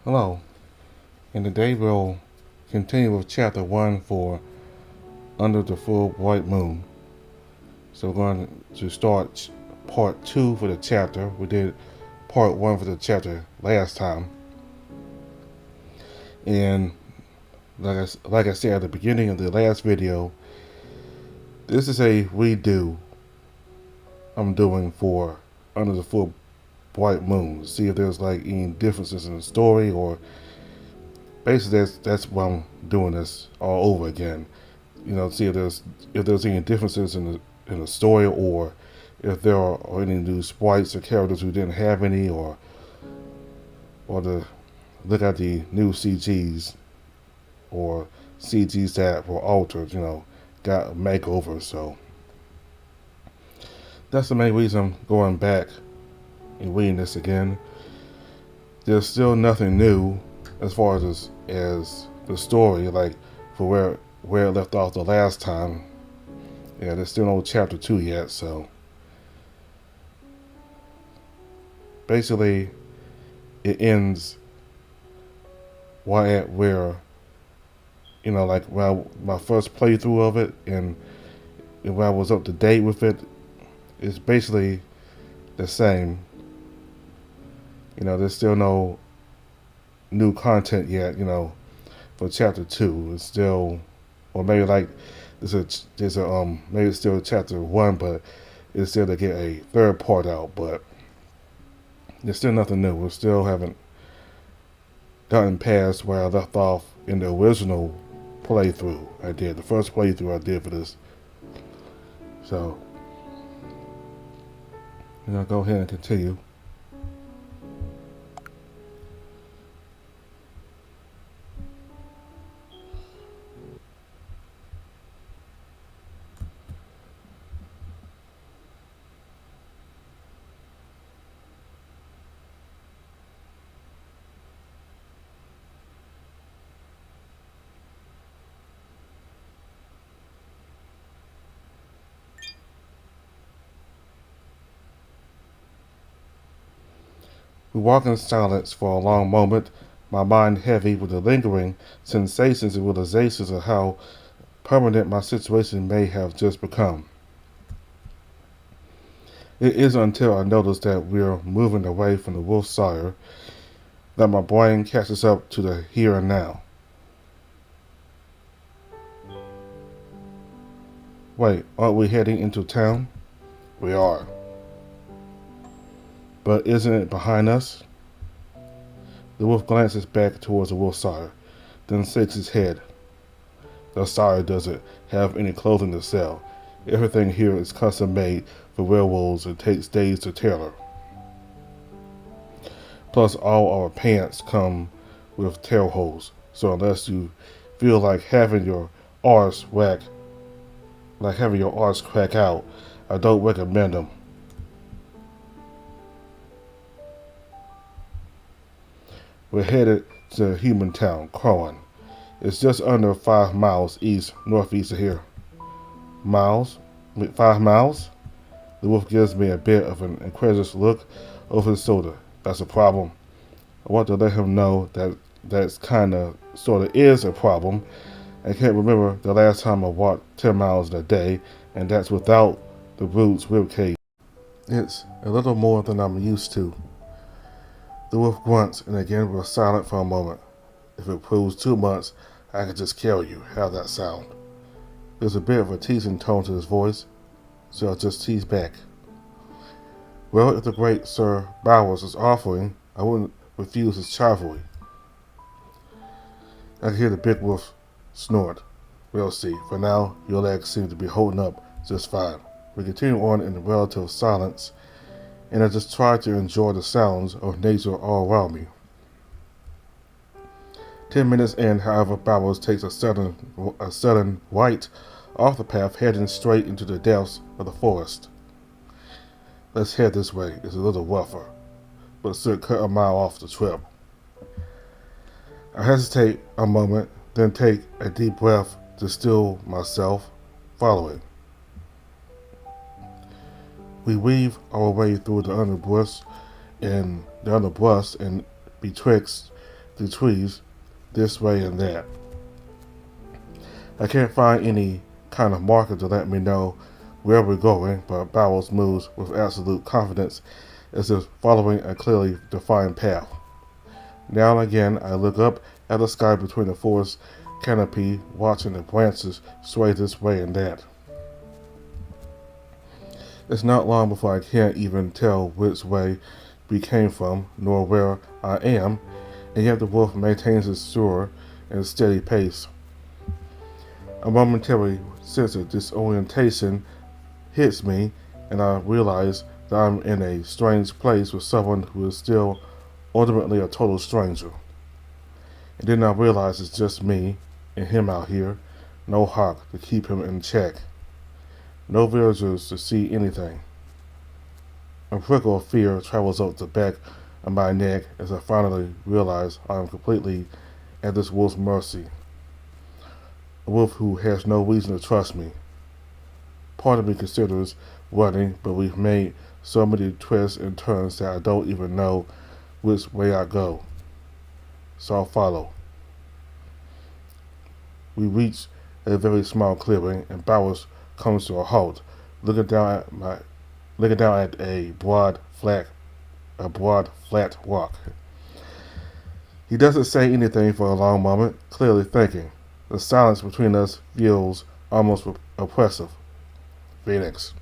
Hello, and today we'll continue with chapter 1 for Under the Full White Moon. So we're going to start part 2 for the chapter. We did part 1 for the chapter last time. And like I said at the beginning of the last video, this is a redo I'm doing for Under the Full White Moon. See if there's like any differences in the story, or basically that's why I'm doing this all over again. See if there's any differences in the story, or if there are any new sprites or characters who didn't have any, or to look at the new CGs or CGs that were altered, got a makeover. So that's the main reason I'm going back and reading this again. There's still nothing new as far as the story, like for where it left off the last time. Yeah, there's still no chapter 2 yet, so basically it ends where like my first playthrough of it, and when I was up to date with it, it's basically the same. There's still no new content yet, for chapter 2. It's still, or maybe like maybe it's still chapter 1, but it's still to get a third part out. But there's still nothing new. We still haven't gotten past where I left off in the original playthrough I did, the first playthrough I did for this. So go ahead and continue. We walk in silence for a long moment, my mind heavy with the lingering sensations and realizations of how permanent my situation may have just become. It isn't until I notice that we're moving away from the wolf shire that my brain catches up to the here and now. Wait, aren't we heading into town? We are. But isn't it behind us? The wolf glances back towards the wolf shire, then shakes his head. The shire doesn't have any clothing to sell. Everything here is custom made for werewolves and takes days to tailor. Plus, all our pants come with tail holes, so unless you feel like having your arse crack out, I don't recommend them. We're headed to human town, Crowan. It's just under 5 miles northeast of here. 5 miles? The wolf gives me a bit of an incredulous look over his shoulder. That's a problem. I want to let him know that's sort of is a problem. I can't remember the last time I walked 10 miles in a day, and that's without the brute's ribcage. It's a little more than I'm used to. The wolf grunts, and again we're silent for a moment. If it proves too much, I can just kill you. How's that sound? There's a bit of a teasing tone to his voice, so I'll just tease back. Well, if the great Sir Bowers is offering, I wouldn't refuse his chivalry. I can hear the big wolf snort. We'll see. For now, your legs seem to be holding up just fine. We continue on in relative silence, and I just try to enjoy the sounds of nature all around me. 10 minutes in, however, Bowers takes a sudden right off the path, heading straight into the depths of the forest. Let's head this way. It's a little rougher, but should cut a mile off the trip. I hesitate a moment, then take a deep breath to still myself, following. We weave our way through the underbrush and betwixt the trees, this way and that. I can't find any kind of marker to let me know where we're going, but Bowers moves with absolute confidence as if following a clearly defined path. Now and again, I look up at the sky between the forest canopy, watching the branches sway this way and that. It's not long before I can't even tell which way we came from, nor where I am, and yet the wolf maintains his sure and steady pace. A momentary sense of disorientation hits me, and I realize that I'm in a strange place with someone who is still ultimately a total stranger. And then I realize it's just me and him out here, no Hawke to keep him in check, no villagers to see anything. A prickle of fear travels up the back of my neck as I finally realize I am completely at this wolf's mercy. A wolf who has no reason to trust me. Part of me considers running, but we've made so many twists and turns that I don't even know which way I go. So I'll follow. We reach a very small clearing, and Bowers comes to a halt, looking down at a broad flat rock. He doesn't say anything for a long moment, clearly thinking. The silence between us feels almost oppressive. Phoenix.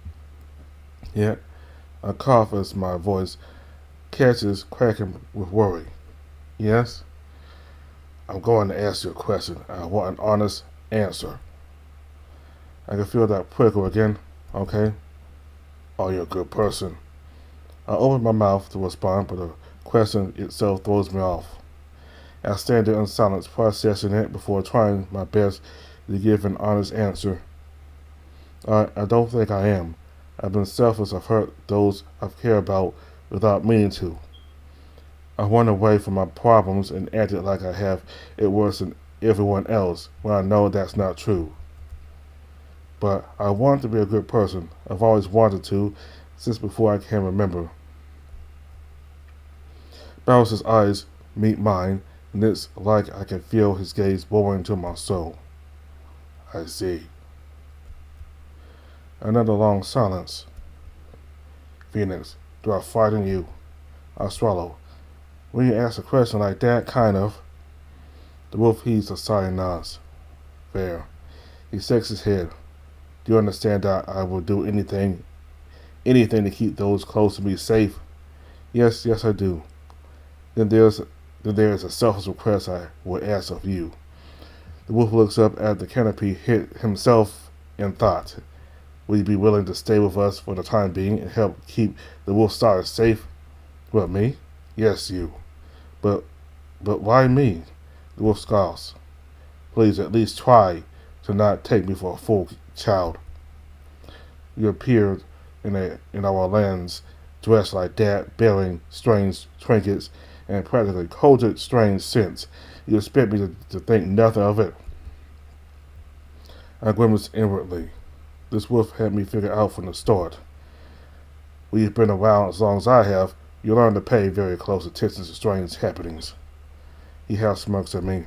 Yet, I cough as my voice catches cracking with worry. Yes? I'm going to ask you a question. I want an honest answer. I can feel that prickle again. Okay? Are you a good person? I open my mouth to respond, but the question itself throws me off. I stand there in silence, processing it before trying my best to give an honest answer. I don't think I am. I've been selfish. I've hurt those I care about without meaning to. I run away from my problems and acted like I have it worse than everyone else when I know that's not true. But I want to be a good person. I've always wanted to, since before I can remember. Bowers' eyes meet mine, and it's like I can feel his gaze boring into my soul. I see. Another long silence. Phoenix, do I frighten you? I swallow. When you ask a question like that, kind of. The wolf heaves a sigh and nods. Fair. He shakes his head. Do you understand that I will do anything to keep those close to me safe? Yes, I do. Then there is a selfish request I would ask of you. The wolf looks up at the canopy, hit himself in thought. Will you be willing to stay with us for the time being and help keep the wolf stars safe? What, me? Yes, you. But why me? The wolf scoffs. Please at least try to not take me for a fool child. You appeared in our lands dressed like that, bearing strange trinkets and practically coded strange scents. You expect me to think nothing of it? I grimaced inwardly. This wolf had me figured out from the start. We've been around as long as I have. You learn to pay very close attention to strange happenings. He half smirks at me.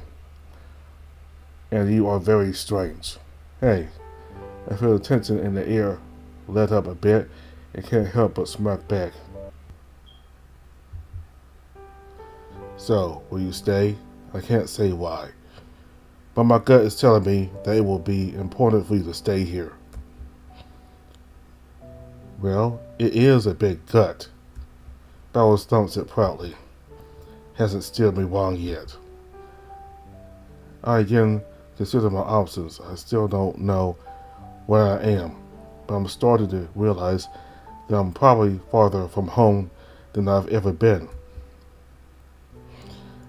And you are very strange. Hey, I feel the tension in the air let up a bit and can't help but smirk back. So, will you stay? I can't say why, but my gut is telling me that it will be important for you to stay here. Well, it is a big gut. Bowers thumps it proudly. Hasn't steered me wrong yet. I again consider my options. I still don't know where I am, but I'm starting to realize that I'm probably farther from home than I've ever been.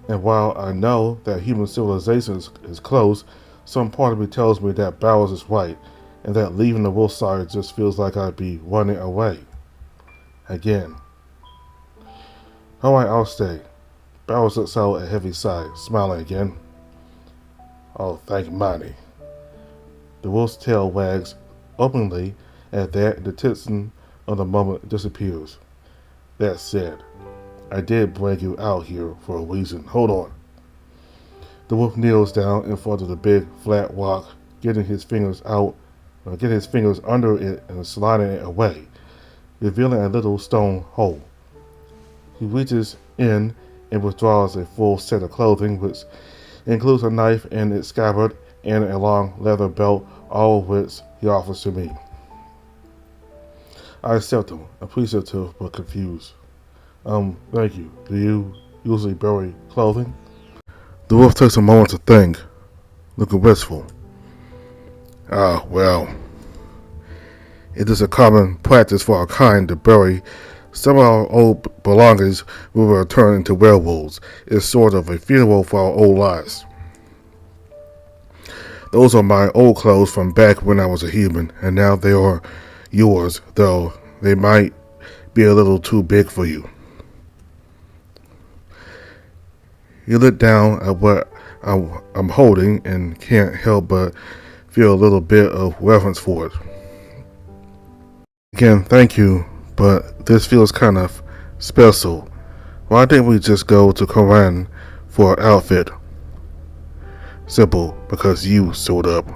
And while I know that human civilization is close, some part of me tells me that Bowers is right, and that leaving the wolf side just feels like I'd be running away. Again. Alright, I'll stay. Bowers lets out a heavy sigh, smiling again. Oh, thank Monty. The wolf's tail wags openly at that, and the tension of the moment disappears. That said, I did bring you out here for a reason. Hold on. The wolf kneels down in front of the big flat rock, getting his fingers under it and sliding it away, revealing a little stone hole. He reaches in and withdraws a full set of clothing, which includes a knife and its scabbard and a long leather belt, all of which he offers to me. I accept them, appreciative but confused. Thank you. Do you usually bury clothing? The wolf takes a moment to think, looking wistful. Well, it is a common practice for our kind to bury some of our old belongings when we return into werewolves. It's sort of a funeral for our old lives. Those are my old clothes from back when I was a human, and now they are yours, though they might be a little too big for you. You look down at what I'm holding and can't help but feel a little bit of reverence for it. Again, thank you, but this feels kind of special. Why didn't we just go to Koran for an outfit? Simple, because you showed up.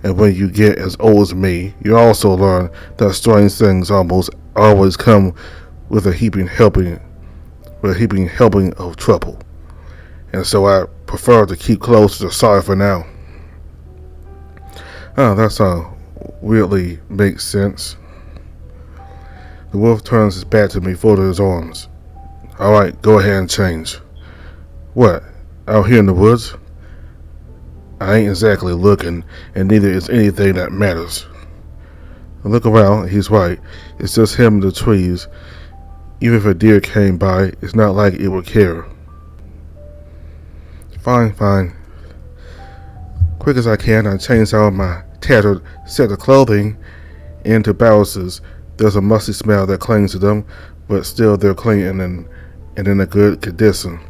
And when you get as old as me, you also learn that strange things almost always come with a heaping helping of trouble. And so I prefer to keep close to the shire for now. That weirdly makes sense. The wolf turns his back to me, folded his arms. Alright, go ahead and change. What? Out here in the woods? I ain't exactly looking, and neither is anything that matters. I look around, he's right. It's just him and the trees. Even if a deer came by, it's not like it would care. Fine. Quick as I can, I change out my tattered set of clothing into blouses. There's a musty smell that clings to them, but still they're clean and in a good condition.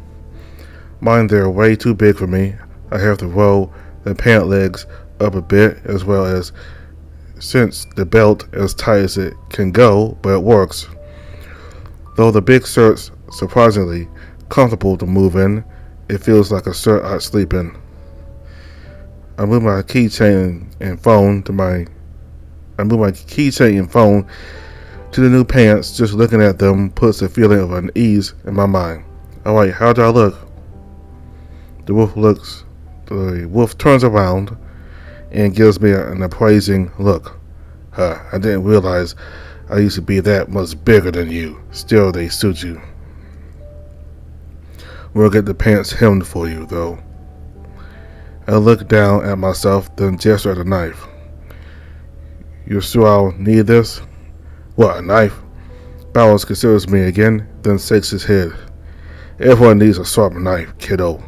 Mine, they're way too big for me. I have to roll the pant legs up a bit, as well as cinch the belt as tight as it can go, but it works. Though the big shirt's surprisingly comfortable to move in, it feels like a shirt I'd sleep in. I move my keychain and phone to the new pants. Just looking at them puts a feeling of unease in my mind. Alright, how do I look? The wolf turns around and gives me an appraising look. I didn't realize I used to be that much bigger than you. Still, they suit you. We'll get the pants hemmed for you, though. I look down at myself, then gesture at a knife. You sure I'll need this? What, a knife? Bowers considers me again, then shakes his head. Everyone needs a sharp knife, kiddo.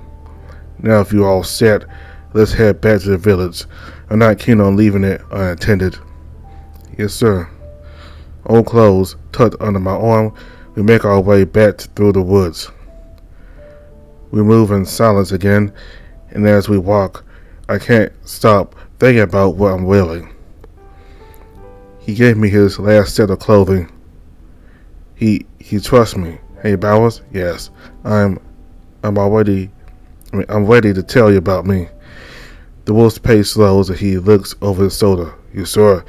Now if you're all set, let's head back to the village. I'm not keen on leaving it unattended. Yes, sir. Old clothes tucked under my arm, we make our way back through the woods. We move in silence again, and as we walk, I can't stop thinking about what I'm wearing. He gave me his last set of clothing. He trusts me. Hey, Bowers? Yes. I'm ready to tell you about me. The wolf's pace slows and he looks over his shoulder. You sure?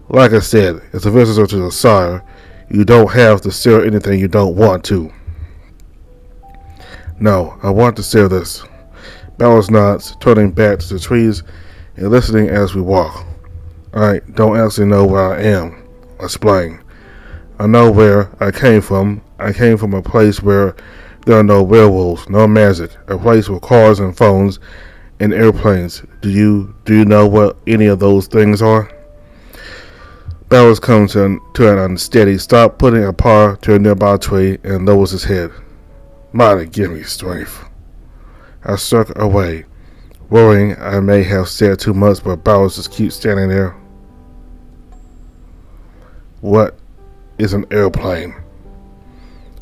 Like I said, as a visitor to the shire, you don't have to share anything you don't want to. No, I want to share this. Bowers nods, turning back to the trees and listening as we walk. I don't actually know where I am. I'll explain. I know where I came from. I came from a place where there are no werewolves, no magic, a place with cars and phones and airplanes. Do you know what any of those things are? Bowers comes to an unsteady stop, putting a paw to a nearby tree and lowers his head. Mighty, give me strength. I struck away, worrying I may have said too much, but Bowers just keeps standing there. What is an airplane?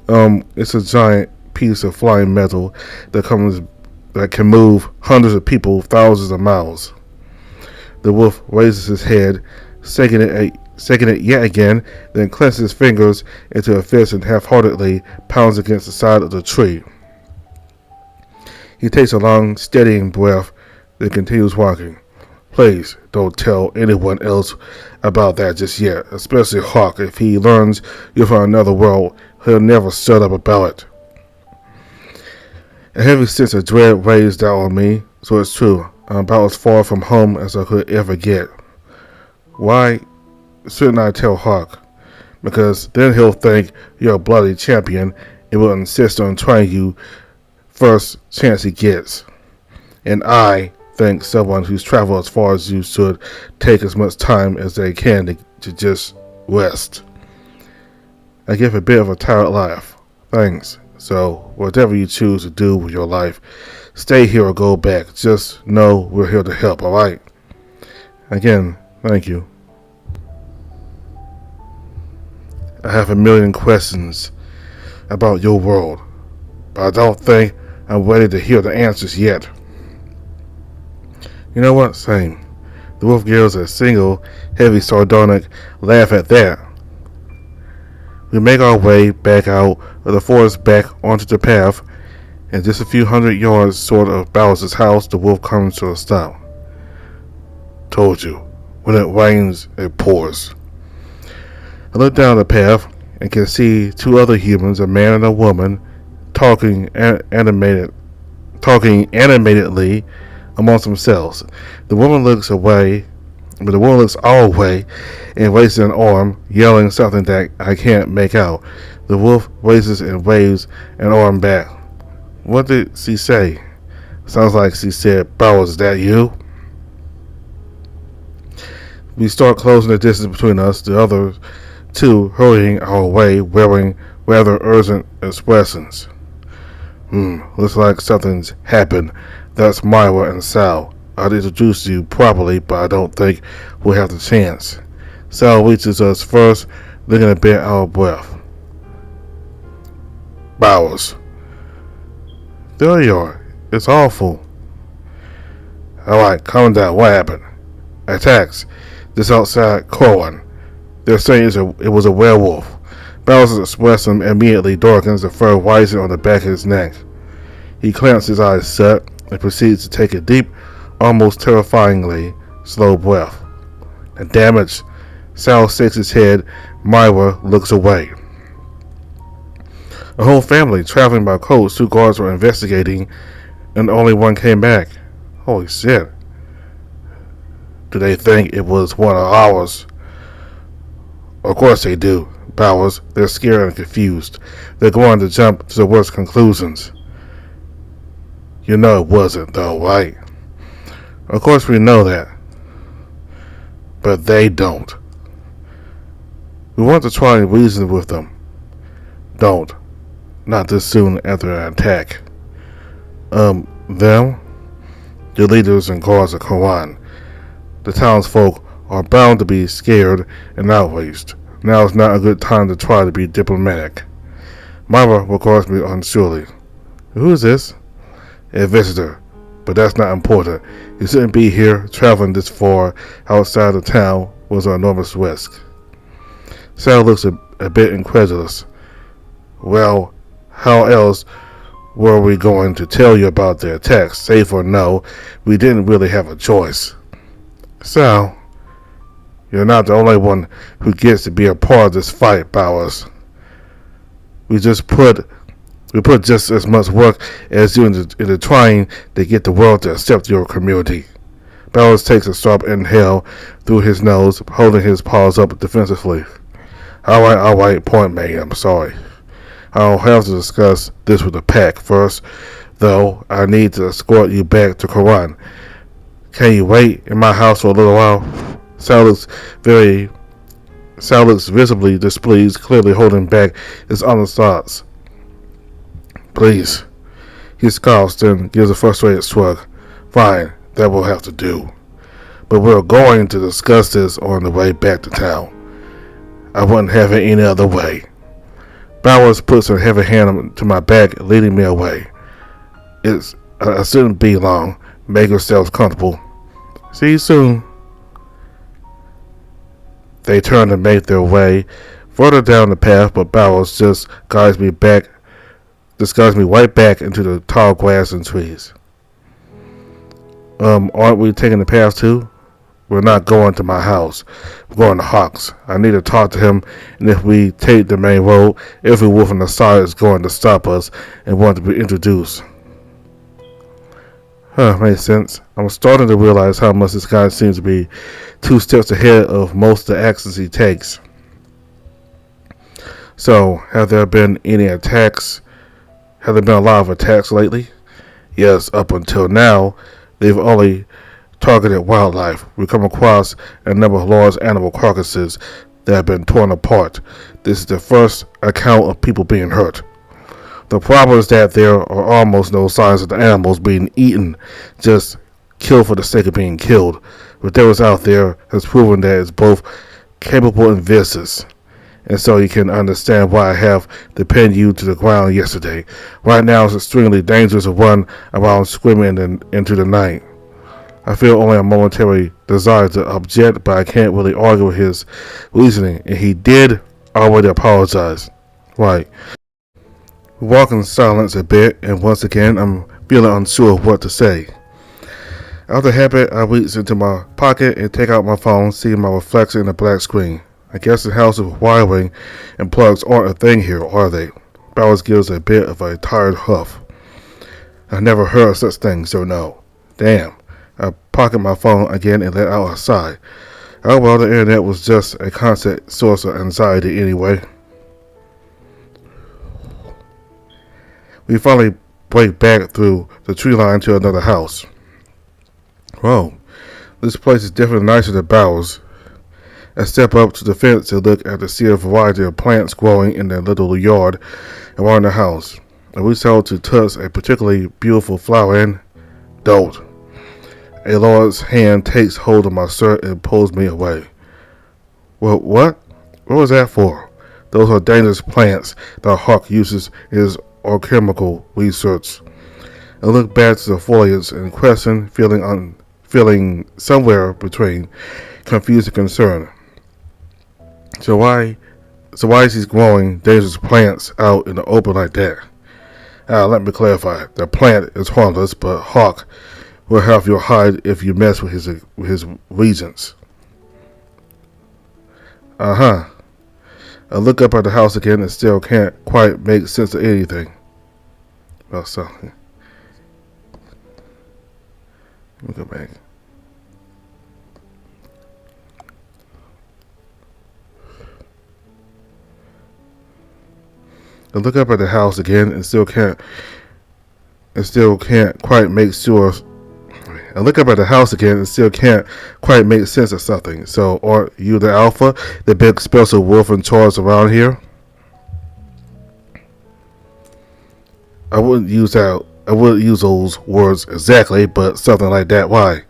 It's a giant piece of flying metal that can move hundreds of people thousands of miles. The wolf raises his head, shaking it yet again, then clenches his fingers into a fist and half-heartedly pounds against the side of the tree. He takes a long, steadying breath, then continues walking. Please don't tell anyone else about that just yet, especially Hawke. If he learns you're from another world, he'll never shut up about it. A heavy sense of dread weighs down on me, so it's true. I'm about as far from home as I could ever get. Why shouldn't I tell Hawke? Because then he'll think you're a bloody champion and will insist on trying you first chance he gets. And I think someone who's traveled as far as you should take as much time as they can to just rest. I give a bit of a tired laugh. Thanks. So, whatever you choose to do with your life, stay here or go back. Just know we're here to help, alright? Again, thank you. I have a million questions about your world, but I don't think I'm ready to hear the answers yet. You know what? Same. The wolf gives a single, heavy, sardonic laugh at that. We make our way back out of the forest back onto the path, and just a few hundred yards short of Bowser's house, the wolf comes to a stop. Told you, when it rains, it pours. I look down the path and can see two other humans, a man and a woman, talking animatedly amongst themselves. The woman looks away, but the woman looks our way and raises an arm, yelling something that I can't make out. The wolf raises and waves an arm back. What did she say? Sounds like she said, "Bowers, is that you?" We start closing the distance between us, the other two hurrying our way, wearing rather urgent expressions. Looks like something's happened. That's Myra and Sal. I'd introduce you properly, but I don't think we'll have the chance. Sal reaches us first, looking a bit out of breath. Bowers. There you are. It's awful. Alright, calm down. What happened? Attacks. Just outside Corwin. They're saying it was a werewolf. Bowser's expression immediately darkens, the fur rising on the back of his neck. He clamps his eyes shut and proceeds to take a deep, almost terrifyingly slow breath. The damage. Sal shakes his head. Myra looks away. A whole family traveling by coach. 2 guards were investigating, and only one came back. Holy shit. Do they think it was one of ours? Of course they do, Bowers. They're scared and confused. They're going to jump to the worst conclusions. You know it wasn't, though, right? Of course we know that. But they don't. We want to try and reason with them. Don't. Not this soon after an attack. Them? The leaders and guards of Koran. The townsfolk are bound to be scared and outraged. Now is not a good time to try to be diplomatic. Myra regards me unsurely. Who is this? A visitor. But that's not important. You shouldn't be here. Traveling this far outside of town was an enormous risk. Sal looks a bit incredulous. Well, how else were we going to tell you about the attacks? Safe or no, we didn't really have a choice. Sal, you're not the only one who gets to be a part of this fight, Bowers. We put just as much work as you into trying to get the world to accept your community. Bowers takes a sharp inhale through his nose, holding his paws up defensively. All right, point made. I'm sorry. I'll have to discuss this with the pack first, though. I need to escort you back to Koran. Can you wait in my house for a little while? Sal looks visibly displeased, clearly holding back his honest thoughts. Please. He scoffs, then gives a frustrated shrug. Fine, that will have to do. But we're going to discuss this on the way back to town. I wouldn't have it any other way. Bowers puts a heavy hand to my back, leading me away. I shouldn't be long. Make yourselves comfortable. See you soon. They turn to make their way further down the path, but Bowers just guides me back disgusts me right back into the tall grass and trees. Aren't we taking the path too? We're not going to my house. We're going to Hawke's. I need to talk to him, and if we take the main road, every wolf on the side is going to stop us and want to be introduced. Makes sense. I'm starting to realize how much this guy seems to be 2 steps ahead of most of the actions he takes. So, have there been any attacks? Have there been a lot of attacks lately? Yes, up until now, they've only targeted wildlife. We come across a number of large animal carcasses that have been torn apart. This is the first account of people being hurt. The problem is that there are almost no signs of the animals being eaten, just killed for the sake of being killed. Whatever's out there has proven that it's both capable and vicious. And so you can understand why I have to pin you to the ground yesterday. Right now it's extremely dangerous to run around screaming into the night. I feel only a momentary desire to object, but I can't really argue with his reasoning, and he did already apologize. Right. We walk in silence a bit, and once again I'm feeling unsure of what to say. Out of habit, I reach into my pocket and take out my phone, seeing my reflection in the black screen. I guess the house of wiring and plugs aren't a thing here, are they? Bowers gives a bit of a tired huff. I've never heard of such things, so no. Damn. I pocket my phone again and let out a sigh. Oh well, the internet was just a constant source of anxiety anyway. We finally break back through the tree line to another house. Whoa, this place is definitely nicer than Bowers. I step up to the fence to look at the sheer variety of plants growing in the little yard around the house. I reach out to touch a particularly beautiful flower and don't. A large hand takes hold of my shirt and pulls me away. Well, what? What was that for? Those are dangerous plants that Hawke uses in his alchemical research. I look back to the foliage in question, feeling somewhere between confused and concern. So why is he growing dangerous plants out in the open like that? Let me clarify. The plant is harmless, but Hawke will have your hide if you mess with his reasons. I look up at the house again and still can't quite make sense of anything. Well, so let me go back. I look up at the house again and still can't quite make sure. I look up at the house again and still can't quite make sense of something. So, aren't you the alpha, the big special wolf in charge around here? I wouldn't use those words exactly, but something like that. Why?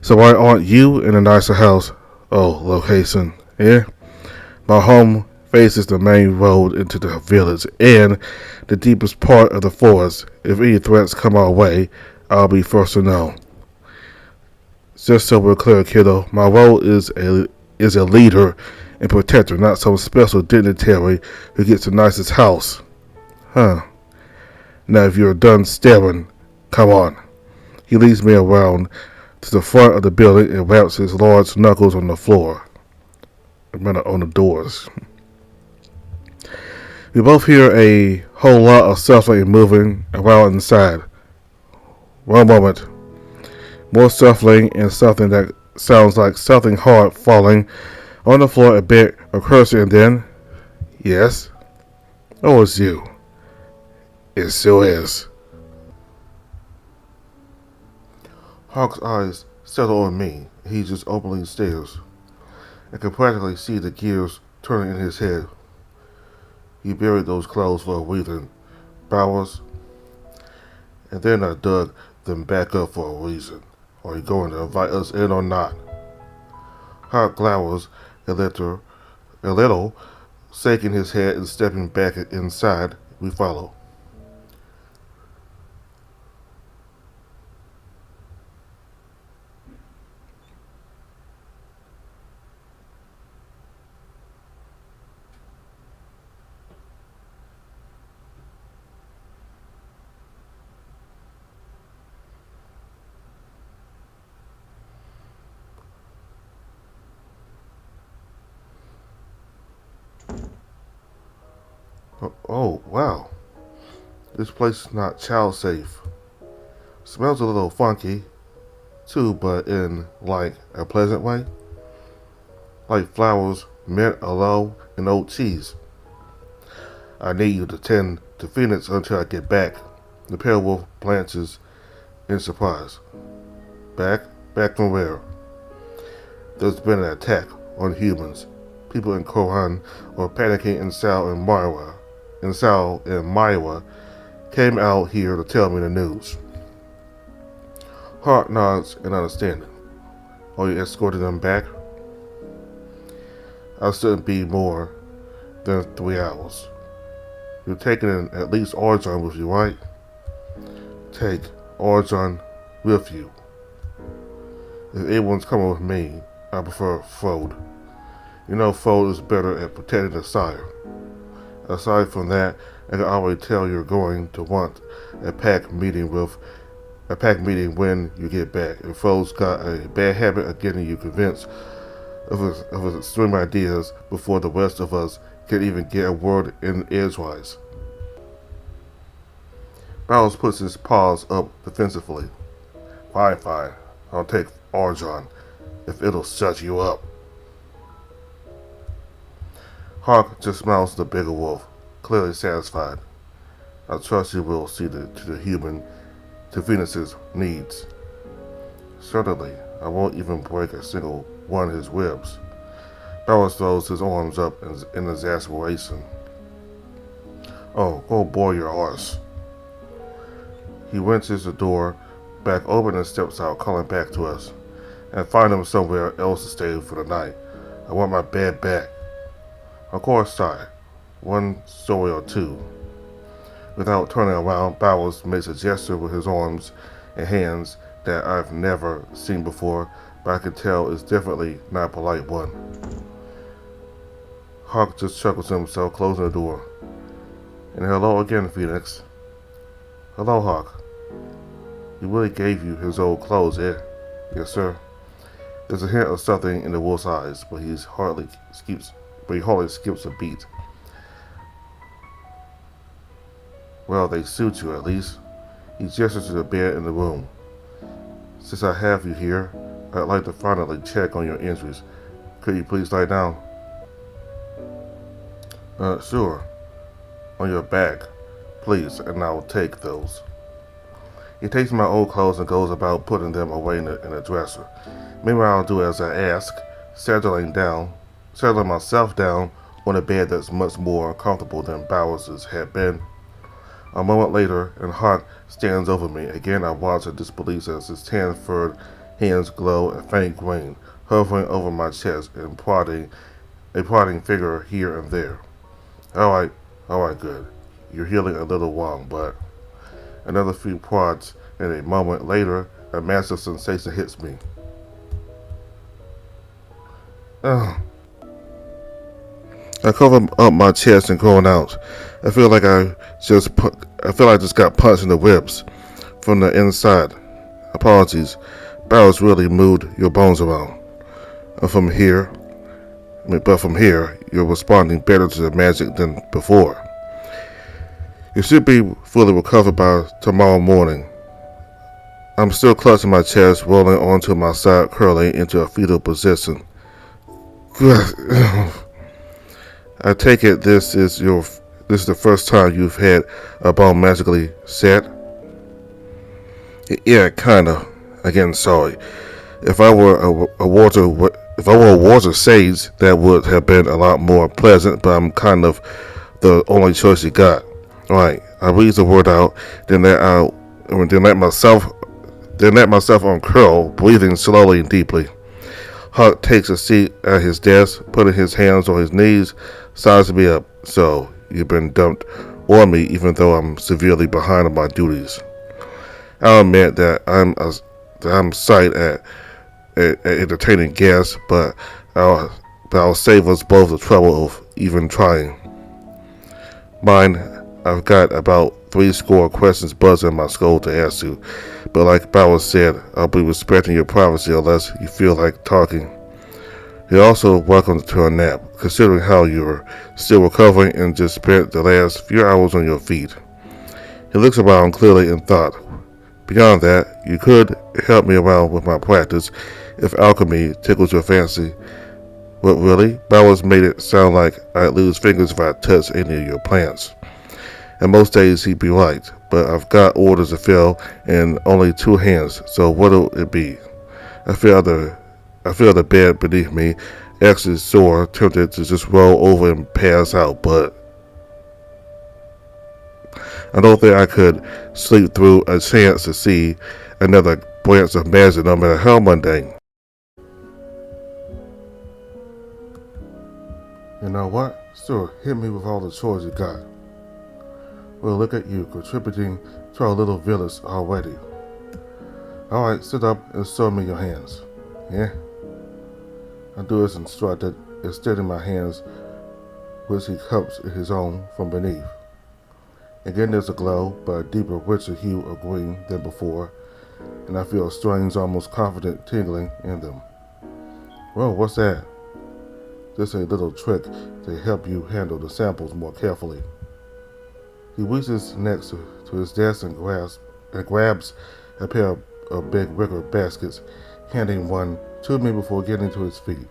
So why aren't you in a nicer house? Oh, location. Yeah? My home faces the main road into the village and the deepest part of the forest. If any threats come our way, I'll be first to know. Just so we're clear, kiddo, my role is a leader and protector, not some special dignitary who gets the nicest house. Now if you're done staring, come on. He leads me around to the front of the building and raps his large knuckles on the floor. On the doors. We both hear a whole lot of shuffling and moving around inside. One moment. More shuffling and something that sounds like something hard falling on the floor, a bit of cursing, and then, yes? Oh, it's you. It sure is. Hawke's eyes settle on me. He just openly stares. I can practically see the gears turning in his head. You buried those clothes for a reason, Bowers. And then I dug them back up for a reason. Are you going to invite us in or not? Hawke glowers a little, shaking his head and stepping back inside. We follow. Oh, wow. This place is not child safe. Smells a little funky, too, but in, like, a pleasant way. Like flowers, mint, aloe, and old cheese. I need you to tend to Phoenix until I get back. The pale wolf blanches in surprise. Back? Back from where? There's been an attack on humans. People in Kohan are panicking in Sal and Maiwa. And Sal and Maiwa came out here to tell me the news. Hawke nods in understanding. Are you escorting them back? I shouldn't be more than 3 hours. You're taking at least Arjan with you, right? Take Arjan with you. If anyone's coming with me, I prefer Frode. You know Frode is better at protecting the sire. Aside from that, I can already tell you're going to want a pack meeting when you get back. And Frode's got a bad habit of getting you convinced of his extreme ideas before the rest of us can even get a word in edgewise. Bowers puts his paws up defensively. Fine. I'll take Arjan, if it'll shut you up. Hawke just smiles at the bigger wolf, clearly satisfied. I trust you will see to Phoenix's needs. Certainly, I won't even break a single one of his ribs. Bowers throws his arms up in exasperation. Oh, go boil your horse. He wrenches the door back open and steps out, calling back to us. And find him somewhere else to stay for the night. I want my bed back. Of course, sire. One story or two. Without turning around, Bowers makes a gesture with his arms and hands that I've never seen before, but I can tell is definitely not a polite one. Hawke just chuckles to himself, closing the door. And hello again, Phoenix. Hello, Hawke. He really gave you his old clothes, eh? Yes, sir. There's a hint of something in the wolf's eyes, but he hardly skips a beat. Well, they suit you at least. He gestures to the bed in the room. Since I have you here, I'd like to finally check on your injuries. Could you please lie down? Sure. On your back, please, and I'll take those. He takes my old clothes and goes about putting them away in the dresser. Meanwhile, I'll do as I ask, settling myself down on a bed that's much more comfortable than Bowers's had been. A moment later, and Hawke stands over me. Again, I watch in disbelief as his tan-furred hands glow a faint green, hovering over my chest and prodding finger here and there. All right, good. You're healing a little wrong, but... Another few prods, and a moment later, a massive sensation hits me. I cover up my chest and groan out. I feel like I just got punched in the ribs from the inside. Apologies. Bowers really moved your bones around. But from here, you're responding better to the magic than before. You should be fully recovered by tomorrow morning. I'm still clutching my chest, rolling onto my side, curling into a fetal position. I take it this is the first time you've had a bone magically set? Yeah, kinda. Again, sorry. If I were a water sage, that would have been a lot more pleasant, but I'm kind of the only choice you got. Right, I breathe the word out, then let myself uncurl, breathing slowly and deeply. Hawke takes a seat at his desk, putting his hands on his knees, sizes me up. So, you've been dumped on me, even though I'm severely behind on my duties. I'll admit that I'm sight at entertaining guests, but I'll save us both the trouble of even trying. Mine. I've got about 80 questions buzzing in my skull to ask you, but like Bowers said, I'll be respecting your privacy unless you feel like talking. You're also welcome to a nap, considering how you're still recovering and just spent the last few hours on your feet. He looks around clearly in thought. Beyond that, you could help me around with my practice if alchemy tickles your fancy. What, really? Bowers made it sound like I'd lose fingers if I touched any of your plants. And most days he'd be right, but I've got orders to fill and only 2 hands, so what'll it be? I feel the bed beneath me, actually sore, tempted to just roll over and pass out, but I don't think I could sleep through a chance to see another branch of magic, no matter how mundane. You know what? Sure, hit me with all the chores you got. Well, look at you, contributing to our little village already. Alright, sit up and show me your hands. Yeah? I do as instructed, extending my hands, which he cups in his own from beneath. Again there's a glow, but a deeper, richer hue of green than before, and I feel a strange, almost confident tingling in them. Well, what's that? Just a little trick to help you handle the samples more carefully. He reaches next to his desk and grabs a pair of big wicker baskets, handing one to me before getting to his feet.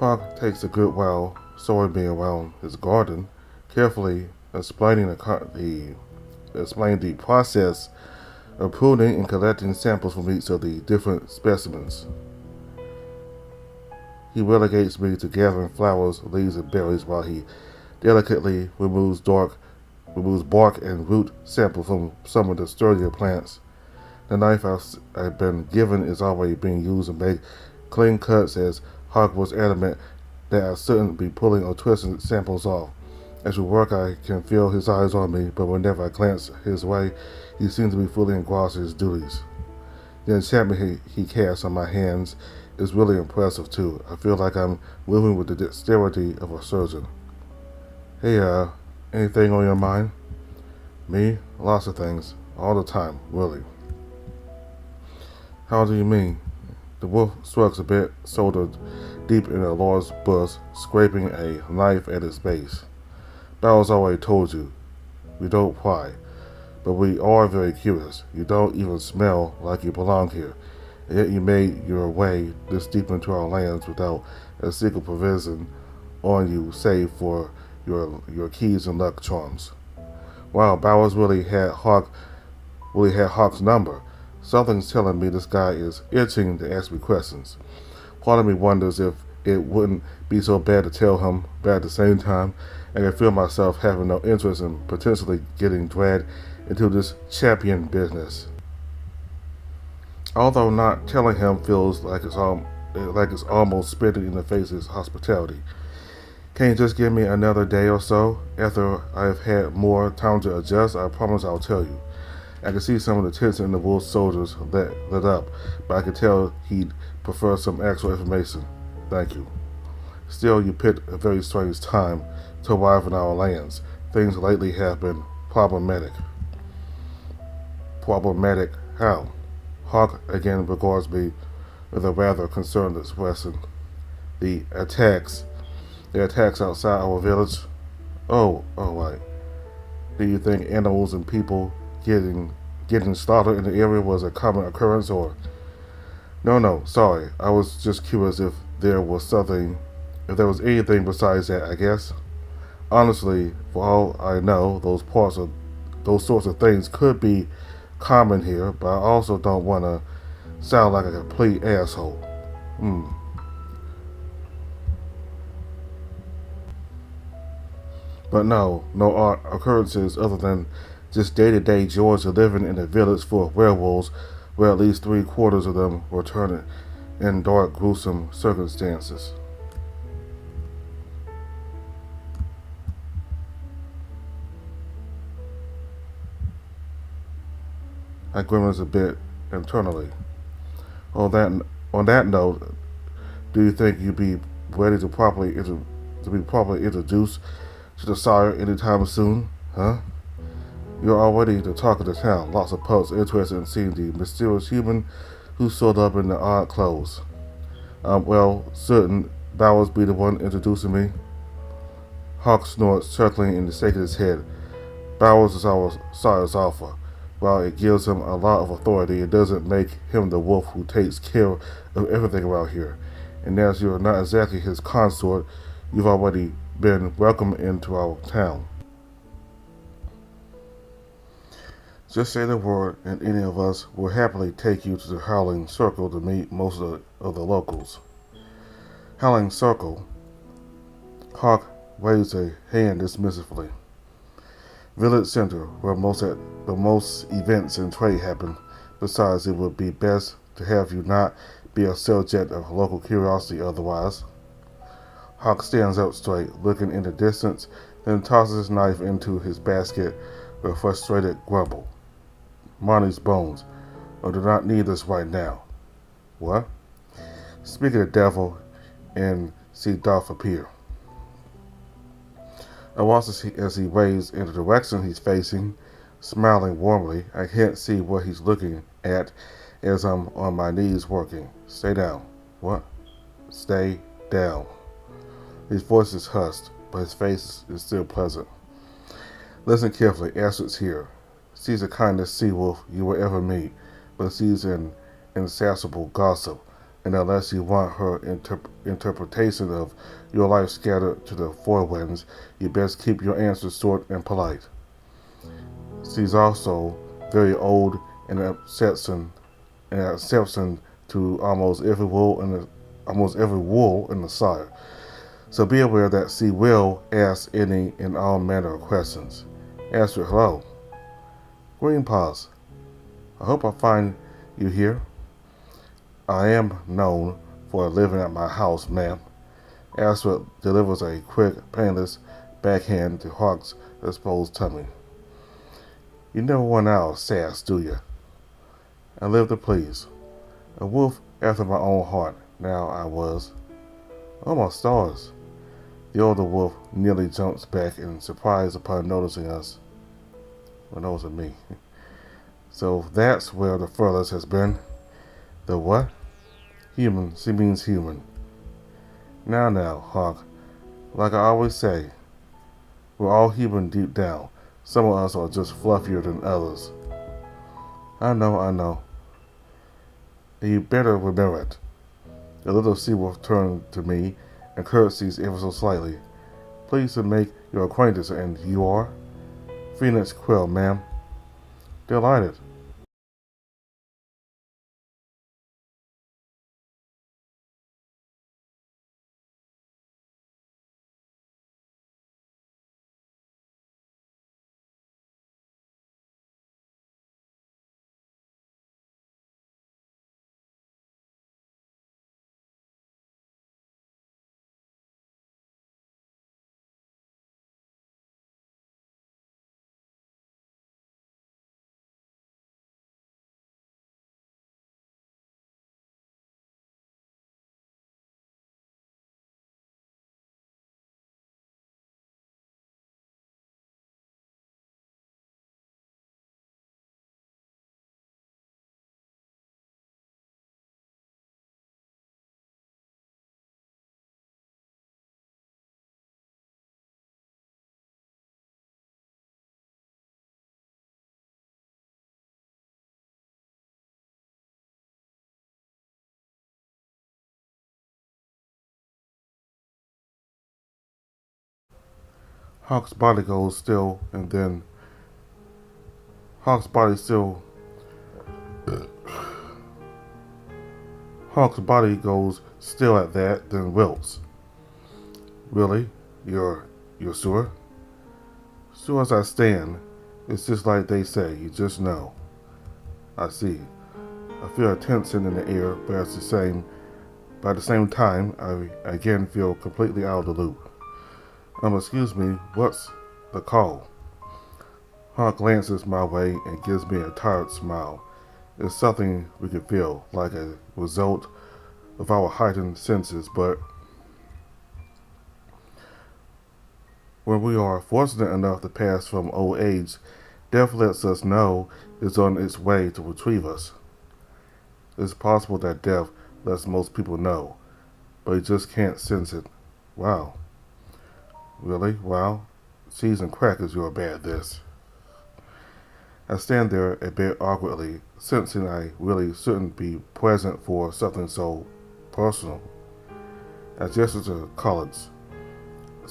Hawke takes a good while sorting me around his garden, carefully explaining the process of pruning and collecting samples from each of the different specimens. He relegates me to gathering flowers, leaves, and berries while he delicately removes bark and root samples from some of the sturdier plants. The knife I've been given is already being used to make clean cuts, as Hawke was adamant that I shouldn't be pulling or twisting samples off. As we work, I can feel his eyes on me, but whenever I glance his way, he seems to be fully engrossed in his duties. The enchantment he casts on my hands is really impressive too. I feel like I'm moving with the dexterity of a surgeon. Hey, anything on your mind? Me? Lots of things. All the time, really. How do you mean? The wolf shrugs a bit, shoulder deep in a large bush, scraping a knife at its base. Bowers already told you. We don't pry. But we are very curious. You don't even smell like you belong here. And yet you made your way this deep into our lands without a single provision on you save for your keys and luck charms. Wow, Bowers really had Hawke's number. Something's telling me this guy is itching to ask me questions. Part of me wonders if it wouldn't be so bad to tell him, but at the same time, I can feel myself having no interest in potentially getting dragged into this champion business. Although not telling him feels like it's almost spitting in the face of his hospitality. Can you just give me another day or so? After I've had more time to adjust, I promise I'll tell you. I could see some of the tension in the wolf soldiers lit up, but I could tell he'd prefer some actual information. Thank you. Still, you picked a very strange time to arrive in our lands. Things lately have been problematic. Problematic how? Hawke again regards me with a rather concerned expression. The attacks outside our village. Oh, right. Do you think animals and people getting slaughtered in the area was a common occurrence, or? No, sorry. I was just curious if there was anything besides that, I guess. Honestly, for all I know, those sorts of things could be common here, but I also don't want to sound like a complete asshole. But no occurrences other than just day-to-day joys of living in a village full of werewolves, where at least 3/4 of them were turned in dark, gruesome circumstances. I grimace a bit internally. On that note, do you think you'd be ready to be properly introduced to the sire anytime soon? Huh? You're already the talk of the town. Lots of pups interested in seeing the mysterious human who showed up in the odd clothes. Well, certain Bowers be the one introducing me. Hawke snorts, chuckling and shaking his head. Bowers is our sire's alpha. While it gives him a lot of authority, it doesn't make him the wolf who takes care of everything around here. And as you're not exactly his consort, you've already been welcomed into our town. Just say the word, and any of us will happily take you to the Howling Circle to meet most of the locals. Howling Circle? Hawke waved a hand dismissively. Village Center, where most events and trade happen. Besides, it would be best to have you not be a subject of local curiosity otherwise. Hawke stands up straight, looking in the distance, then tosses his knife into his basket with a frustrated grumble. Marnie's bones. I do not need this right now. What? Speak of the devil, and see Dolph appear. I watch as he waves in the direction he's facing, smiling warmly. I can't see what he's looking at as I'm on my knees working. Stay down. What? Stay down. His voice is hushed, but his face is still pleasant. Listen carefully. Astrid's here. She's the kindest sea-wolf you will ever meet, but she's an insatiable gossip, and unless you want her interpretation of your life scattered to the four winds, you best keep your answers short and polite. She's also very old and an exception to almost every wool in the shire. So be aware that she will ask any and all manner of questions. Astrid, hello. Green paws. I hope I find you here. I am known for living at my house, ma'am. Astrid delivers a quick, painless backhand to Hawke's exposed tummy. You never run out of sass, do you? I live to please. A wolf after my own heart, now I was. Oh, my stars. The older wolf nearly jumps back in surprise upon noticing us. Well, noticing me. So that's where the furthest has been. The what? Human. She means human. Now, Hawke. Like I always say, we're all human deep down. Some of us are just fluffier than others. I know. And you better remember it. The little sea-wolf turned to me and curtsies ever so slightly. Pleased to make your acquaintance, and you are? Phoenix Quill, ma'am. Delighted. Hawke's body goes still, and then Hawke's body still. Hawke's body goes still at that, then wilts. Really? You're sure? Sure as I stand. It's just like they say, you just know. I see. I feel a tension in the air, but at the same time, I again feel completely out of the loop. Excuse me, what's the call? Hawke glances my way and gives me a tired smile. It's something we can feel, like a result of our heightened senses, but when we are fortunate enough to pass from old age, death lets us know it's on its way to retrieve us. It's possible that death lets most people know, but you just can't sense it. Wow. Really? Wow. Cheese and crackers, you're bad at this. I stand there a bit awkwardly, sensing I really shouldn't be present for something so personal. I gesture to Collins.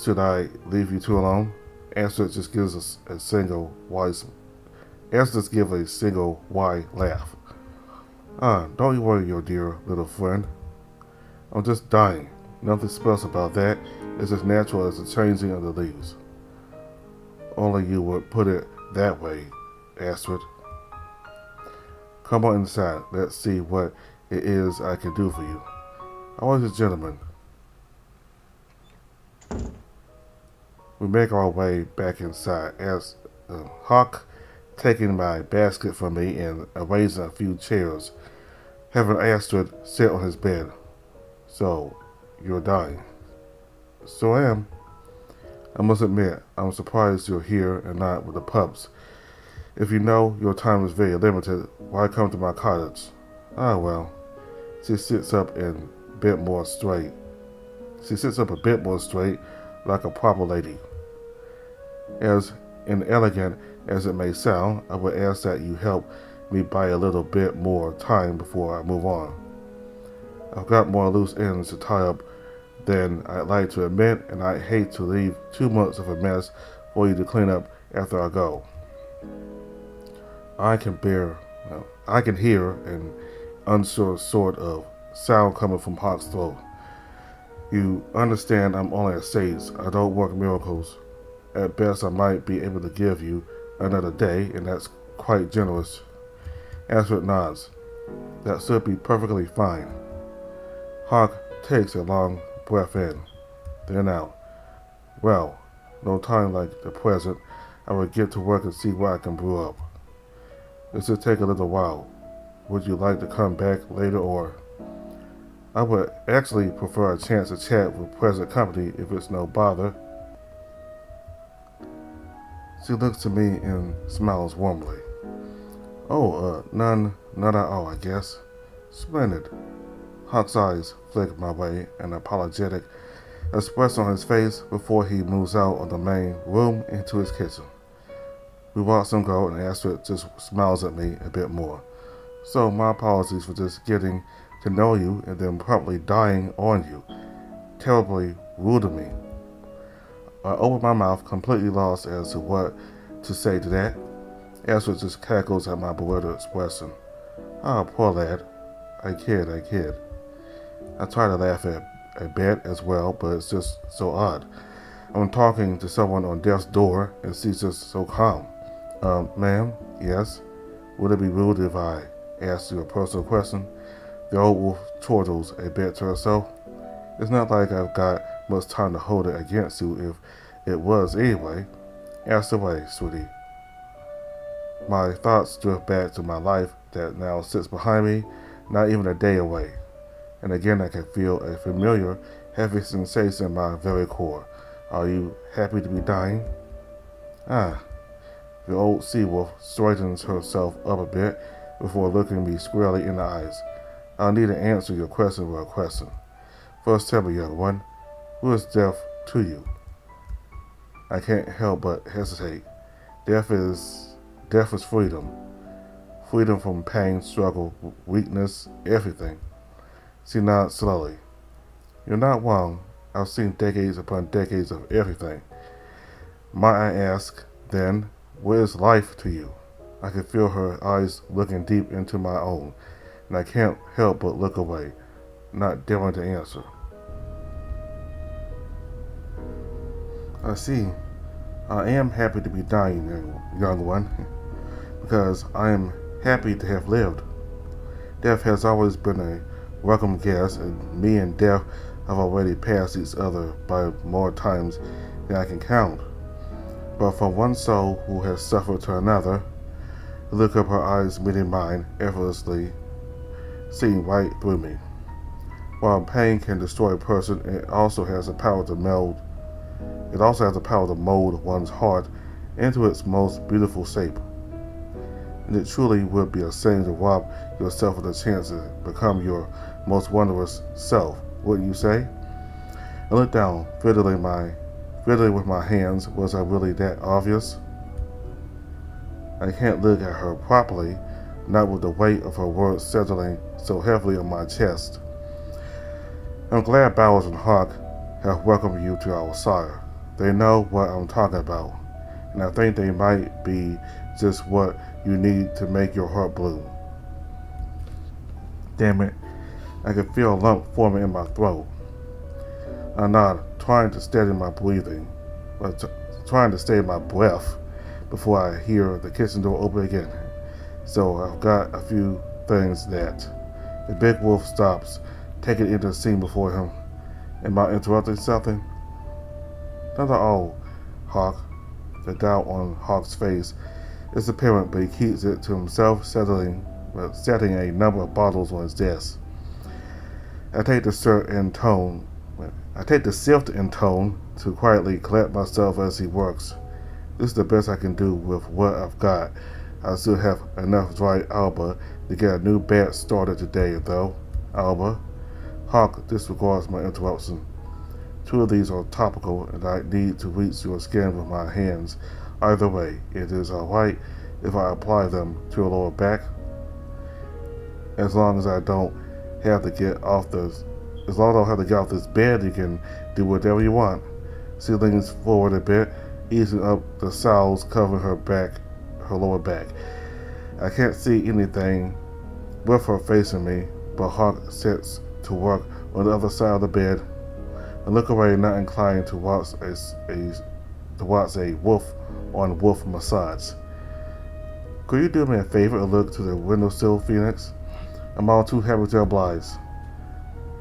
Should I leave you two alone? Astrid just gives us a single wise. Astrid just gives a single wide laugh. Don't you worry, your dear little friend. I'm just dying. Nothing special about that. It's as natural as the changing of the leaves. Only you would put it that way, Astrid. Come on inside. Let's see what it is I can do for you. I was a gentleman. We make our way back inside as Hawke taking my basket from me and arranging a few chairs, having Astrid sit on his bed. So, you're dying. So I am. I must admit, I'm surprised you're here and not with the pups. If you know your time is very limited, why come to my cottage? Well. She sits up a bit more straight. Like a proper lady. As inelegant as it may sound, I would ask that you help me buy a little bit more time before I move on. I've got more loose ends to tie up than I'd like to admit, and I'd hate to leave too much of a mess for you to clean up after I go. I can hear an unsure sort of sound coming from Hawke's throat. You understand I'm only a sage. I don't work miracles. At best, I might be able to give you another day, and that's quite generous. Astrid nods. That should be perfectly fine. Hawke takes a long breath in, then out. Well, no time like the present. I will get to work and see what I can brew up. It should take a little while. Would you like to come back later, or? I would actually prefer a chance to chat with present company if it's no bother. She looks to me and smiles warmly. None at all, I guess. Splendid. Hawke's eyes flick my way, an apologetic expression on his face before he moves out of the main room into his kitchen. We watch him go, and Astrid just smiles at me a bit more. So my apologies for just getting to know you and then promptly dying on you. Terribly rude of me. I open my mouth, completely lost as to what to say to that. Astrid just cackles at my bewildered expression. Poor lad. I kid. I try to laugh at a bit as well, but it's just so odd. I'm talking to someone on death's door, and she's just so calm. Ma'am? Yes? Would it be rude if I asked you a personal question? The old wolf chortles a bit to herself. It's not like I've got much time to hold it against you if it was anyway. Ask away, sweetie. My thoughts drift back to my life that now sits behind me, not even a day away. And again I can feel a familiar, heavy sensation in my very core. Are you happy to be dying? The old sea-wolf straightens herself up a bit before looking me squarely in the eyes. I'll need to answer your question with a question. First tell me, young one, who is death to you? I can't help but hesitate. Death is freedom. Freedom from pain, struggle, weakness, everything. She nods slowly. You're not wrong. I've seen decades upon decades of everything. Might I ask, then, what is life to you? I can feel her eyes looking deep into my own, and I can't help but look away, not daring to answer. I see. I am happy to be dying, young one, because I am happy to have lived. Death has always been a welcome guest, and me and death have already passed each other by more times than I can count. But from one soul who has suffered to another, the look of her eyes meeting mine effortlessly, seeing right through me. While pain can destroy a person, it also has the power to mold one's heart into its most beautiful shape. and it truly would be a shame to rob yourself of the chance to become your most wondrous self, wouldn't you say? I looked down, fiddling with my hands. Was I really that obvious? I can't look at her properly, not with the weight of her words settling so heavily on my chest. I'm glad Bowers and Hawke have welcomed you to our shire. They know what I'm talking about, and I think they might be just what you need to make your heart bloom. Damn it, I could feel a lump forming in my throat. I nod, trying to steady my breathing, trying to steady my breath before I hear the kitchen door open again. So I've got a few things that the big wolf stops, taking into the scene before him. Am I interrupting something? Not at all, Hawke. The doubt on Hawke's face is apparent, but he keeps it to himself, setting a number of bottles on his desk. I take the shift in tone to quietly collect myself as he works. This is the best I can do with what I've got. I still have enough dry alba to get a new batch started today, though. Alba? Hawke disregards my interruption. 2 of these are topical, and I need to reach your skin with my hands. Either way, it is alright if I apply them to your lower back. As long as I don't have to get off this bed, you can do whatever you want. She leans forward a bit, easing up the shawls covering her lower back. I can't see anything with her facing me, but Hawke sits to work on the other side of the bed. I look away, not inclined to watch a wolf-on-wolf massage. Could you do me a favor and look to the windowsill, Phoenix? I'm all too happy to oblige.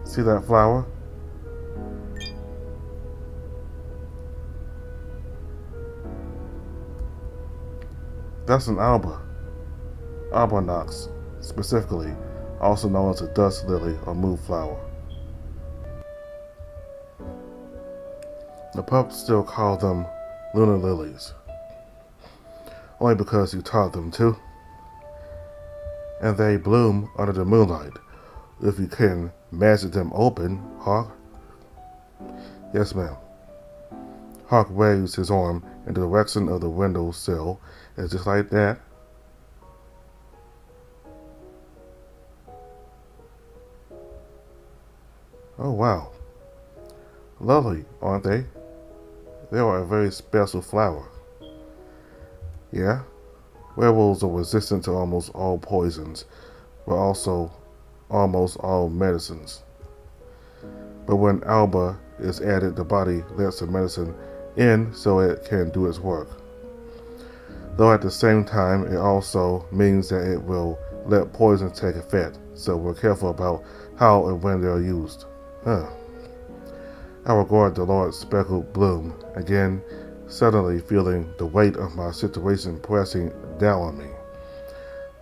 See that flower? That's an alba. Albonox, specifically, also known as a dust lily or moonflower. The pups still call them lunar lilies, only because you taught them to. And they bloom under the moonlight. If you can magic them open, Hawke. Yes, ma'am. Hawke waves his arm in the direction of the windowsill, and just like that, oh wow. Lovely, aren't they? They are a very special flower. Yeah? Werewolves are resistant to almost all poisons, but also almost all medicines. But when alba is added, the body lets the medicine in so it can do its work. Though at the same time, it also means that it will let poison take effect, so we're careful about how and when they're used. I regard the large speckled bloom, again, suddenly feeling the weight of my situation pressing down on me.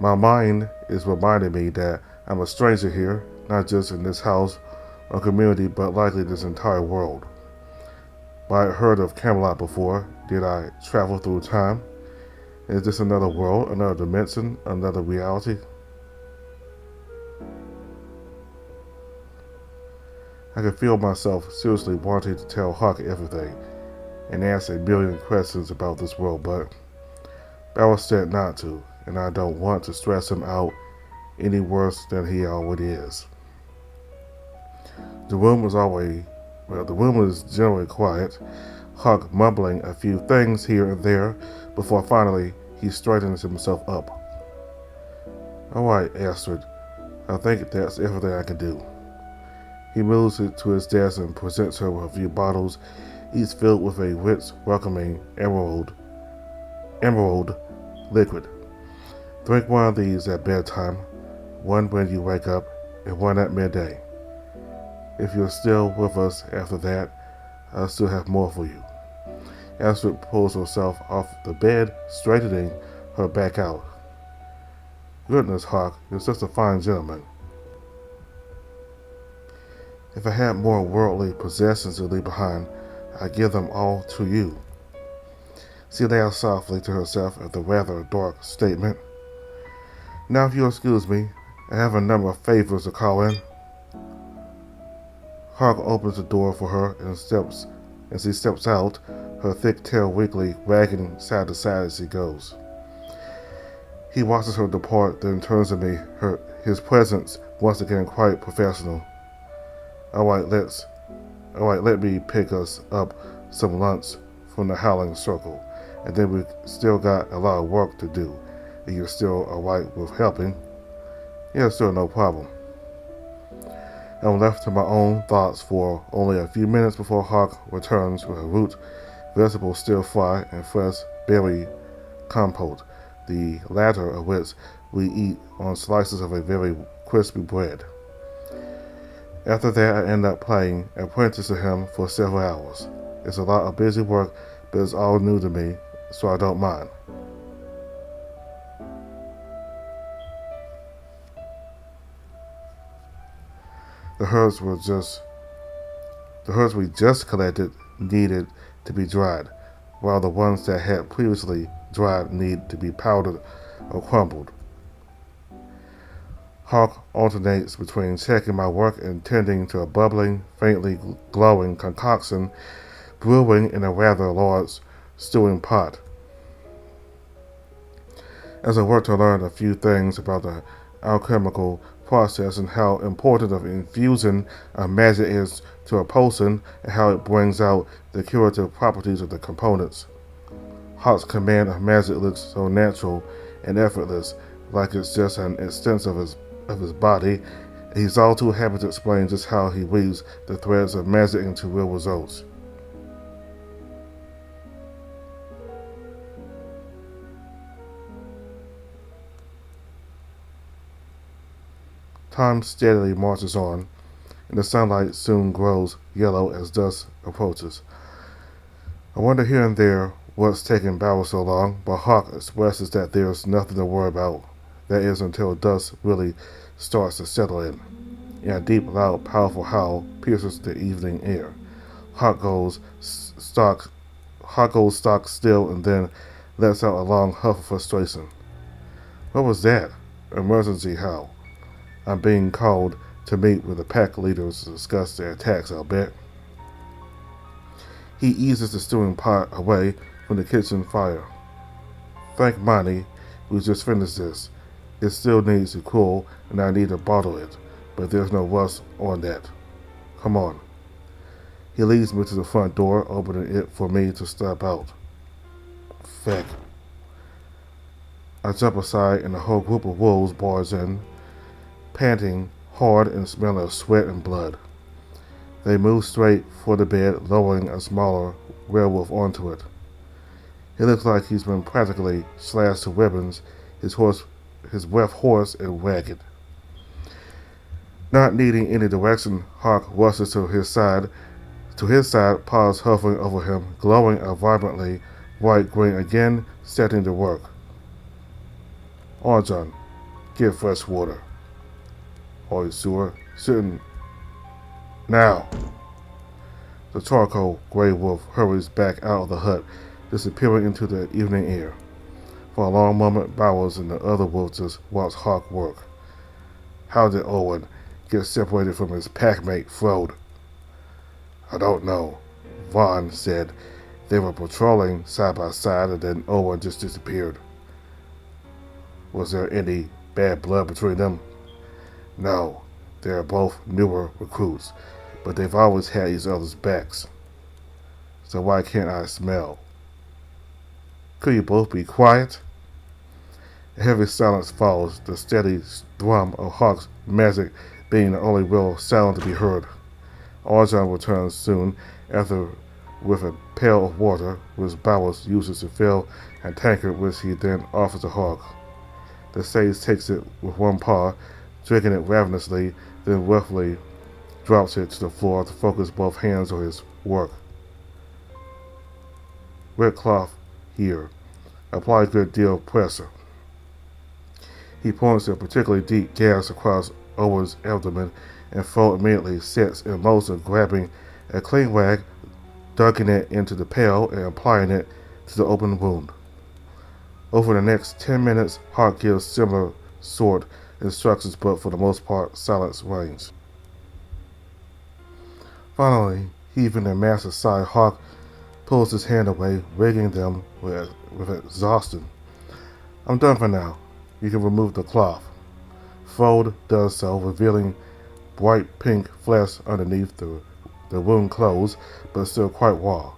My mind is reminding me that I'm a stranger here, not just in this house or community, but likely this entire world. But I heard of Camelot before. Did I travel through time? Is this another world, another dimension, another reality? I could feel myself seriously wanting to tell Hawke everything and ask a million questions about this world, but Bowers said not to, and I don't want to stress him out any worse than he already is. The room is generally quiet, Hawke mumbling a few things here and there before finally he straightens himself up. All right, Astrid, I think that's everything I can do. He moves it to his desk and presents her with a few bottles, each filled with a rich, welcoming emerald liquid. Drink one of these at bedtime, one when you wake up, and one at midday. If you're still with us after that, I'll still have more for you. Astrid pulls herself off the bed, straightening her back out. Goodness, Hawke, you're such a fine gentleman. If I had more worldly possessions to leave behind, I'd give them all to you. She laughed softly to herself at the rather dark statement. Now, if you'll excuse me, I have a number of favors to call in. Hawke opens the door for her and steps. As she steps out, her thick tail weakly wagging side to side as she goes. He watches her depart, then turns to me, his presence once again quite professional. Alright, let me pick us up some lunch from the Howling Circle, and then we still got a lot of work to do. And you're still alright with helping? Yeah, sure, no problem. I'm left to my own thoughts for only a few minutes before Hawke returns with a root, vegetable stir-fry, and fresh berry compote, the latter of which we eat on slices of a very crispy bread. After that, I end up playing apprentice to him for several hours. It's a lot of busy work, but it's all new to me, so I don't mind. The herbs we just collected needed to be dried, while the ones that had previously dried need to be powdered or crumbled. Hawke alternates between checking my work and tending to a bubbling, faintly glowing concoction brewing in a rather large stewing pot. As I work to learn a few things about the alchemical process and how important of infusing a magic is to a potion and how it brings out the curative properties of the components. Hawke's command of magic looks so natural and effortless, like it's just an extension of his body. He's all too happy to explain just how he weaves the threads of magic into real results. Time steadily marches on, and the sunlight soon grows yellow as dusk approaches. I wonder here and there what's taking Bauer so long, but Hawke expresses that there's nothing to worry about. That is until dusk really starts to settle in. And a deep, loud, powerful howl pierces the evening air. Hawke goes stock still and then lets out a long huff of frustration. What was that? Emergency howl. I'm being called to meet with the pack leaders to discuss their attacks, I'll bet. He eases the stewing pot away from the kitchen fire. Thank Monty, we just finished this. It still needs to cool, and I need to bottle it, but there's no rush on that. Come on. He leads me to the front door, opening it for me to step out. Feck. I jump aside, and the whole group of wolves bars in, panting hard and smelling of sweat and blood. They move straight for the bed, lowering a smaller werewolf onto it. It looks like he's been practically slashed to ribbons, his rough hoarse and ragged. Not needing any direction, Hawke rushes to his side, paws hovering over him, glowing a vibrantly bright green again, setting to work. Arjan, get fresh water. Oi, sewer, sitting now. The charcoal gray wolf hurries back out of the hut, disappearing into the evening air. For a long moment, Bowers and the other wolves just watch Hawke work. How did Owen get separated from his packmate, Frode? I don't know. Vaughn said they were patrolling side by side and then Owen just disappeared. Was there any bad blood between them? No, they are both newer recruits, but they've always had each other's backs. So why can't I smell? Could you both be quiet? A heavy silence follows, the steady thrum of Hawke's magic being the only real sound to be heard. Arjan returns soon after with a pail of water, which Bowers uses to fill a tankard, which he then offers to Hawke. The sage takes it with one paw, drinking it ravenously, then roughly drops it to the floor to focus both hands on his work. Red cloth here. Apply a good deal of pressure. He points a particularly deep gash across Owen's abdomen, and Frode immediately sets in motion, grabbing a clean rag, dunking it into the pail, and applying it to the open wound. Over the next 10 minutes, Hawke gives similar short instructions, but for the most part, silence reigns. Finally, heaving a massive sigh, Hawke pulls his hand away, wringing them with exhaustion. I'm done for now. You can remove the cloth. Fold does so, revealing bright pink flesh underneath the wound closed, but still quite raw.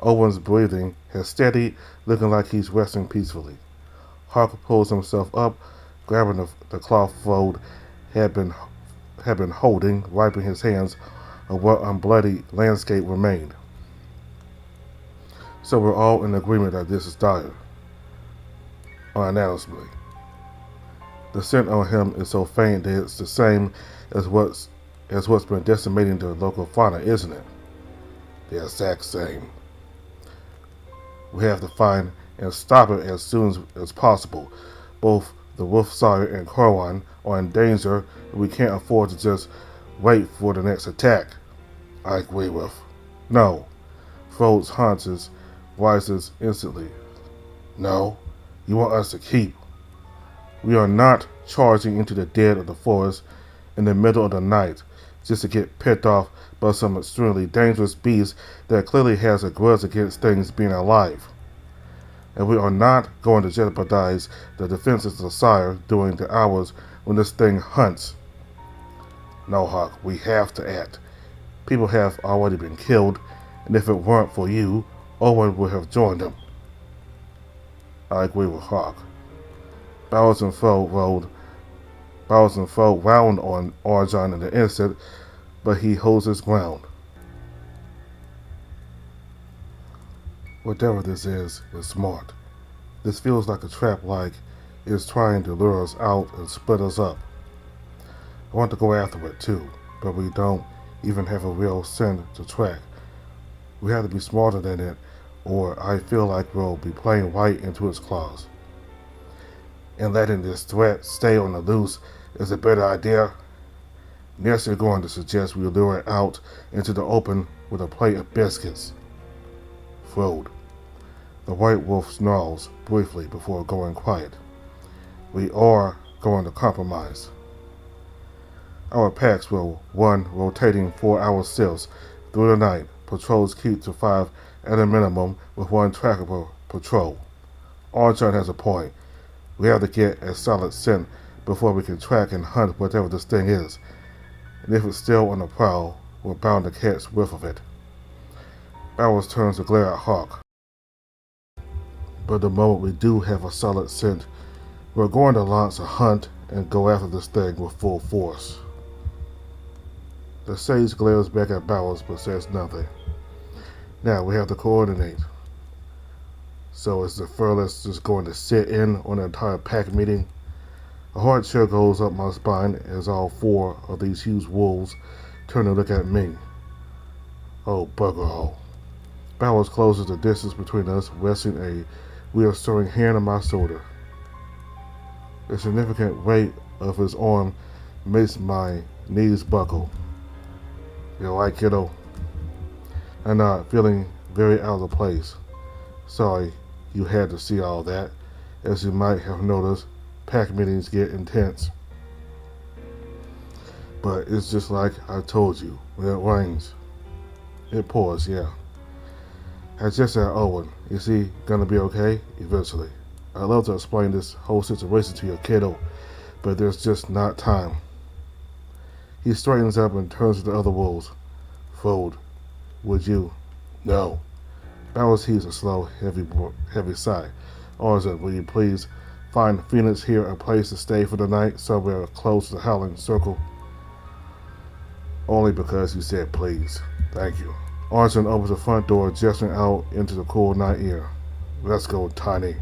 Owen's breathing has steadied, looking like he's resting peacefully. Hawke pulls himself up, grabbing the cloth fold had been holding, wiping his hands of what unbloodied landscape remained. So we're all in agreement that this is dire. Unanimously. The scent on him is so faint that it's the same as what's been decimating the local fauna, isn't it? The exact same. We have to find and stop it as soon as possible. Both the wolf sire and Corwan are in danger, and we can't afford to just wait for the next attack. I agree with. No. Frode's haunches rises instantly. No. You want us to keep. We are not charging into the dead of the forest in the middle of the night just to get picked off by some extremely dangerous beast that clearly has a grudge against things being alive. And we are not going to jeopardize the defenses of the sire during the hours when this thing hunts. No, Hawke, we have to act. People have already been killed, and if it weren't for you, Owen would have joined them. I agree with Hawke. Bowers and Fro round on Arjan in the instant, but he holds his ground. Whatever this is smart. This feels like a trap, like it's trying to lure us out and split us up. I want to go after it too, but we don't even have a real scent to track. We have to be smarter than it, or I feel like we'll be playing right into its claws. And letting this threat stay on the loose is a better idea. Next, you're going to suggest we lure it out into the open with a plate of biscuits. Frode. The white wolf snarls briefly before going quiet. We are going to compromise. Our packs will run rotating 4-hour shifts through the night. Patrols keep to 5 at a minimum, with 1 trackable patrol. Arjan has a point. We have to get a solid scent before we can track and hunt whatever this thing is. And if it's still on the prowl, we're bound to catch whiff of it. Bowers turns to glare at Hawke. But the moment we do have a solid scent, we're going to launch a hunt and go after this thing with full force. The sage glares back at Bowers but says nothing. Now we have to coordinate. So is the furless just going to sit in on the entire pack meeting? A hard chill goes up my spine as all 4 of these huge wolves turn to look at me. Oh, bugger all. Bowers closes the distance between us, resting a reassuring hand on my shoulder. The significant weight of his arm makes my knees buckle. You alright, kiddo? I'm not feeling very out of place. Sorry you had to see all that. As you might have noticed, pack meetings get intense. But it's just like I told you, when it rains. It pours, yeah. I just said Owen, is he gonna be okay? Eventually. I'd love to explain this whole situation to your kiddo, but there's just not time. He straightens up and turns to the other wolves. Frode, would you? No. Bowers heaves a slow, heavy sigh. Arjan, will you please find Phoenix here a place to stay for the night, somewhere close to the Howling Circle? Only because you said please. Thank you. Arjan opens the front door, gesturing out into the cool night air. Let's go, Tiny.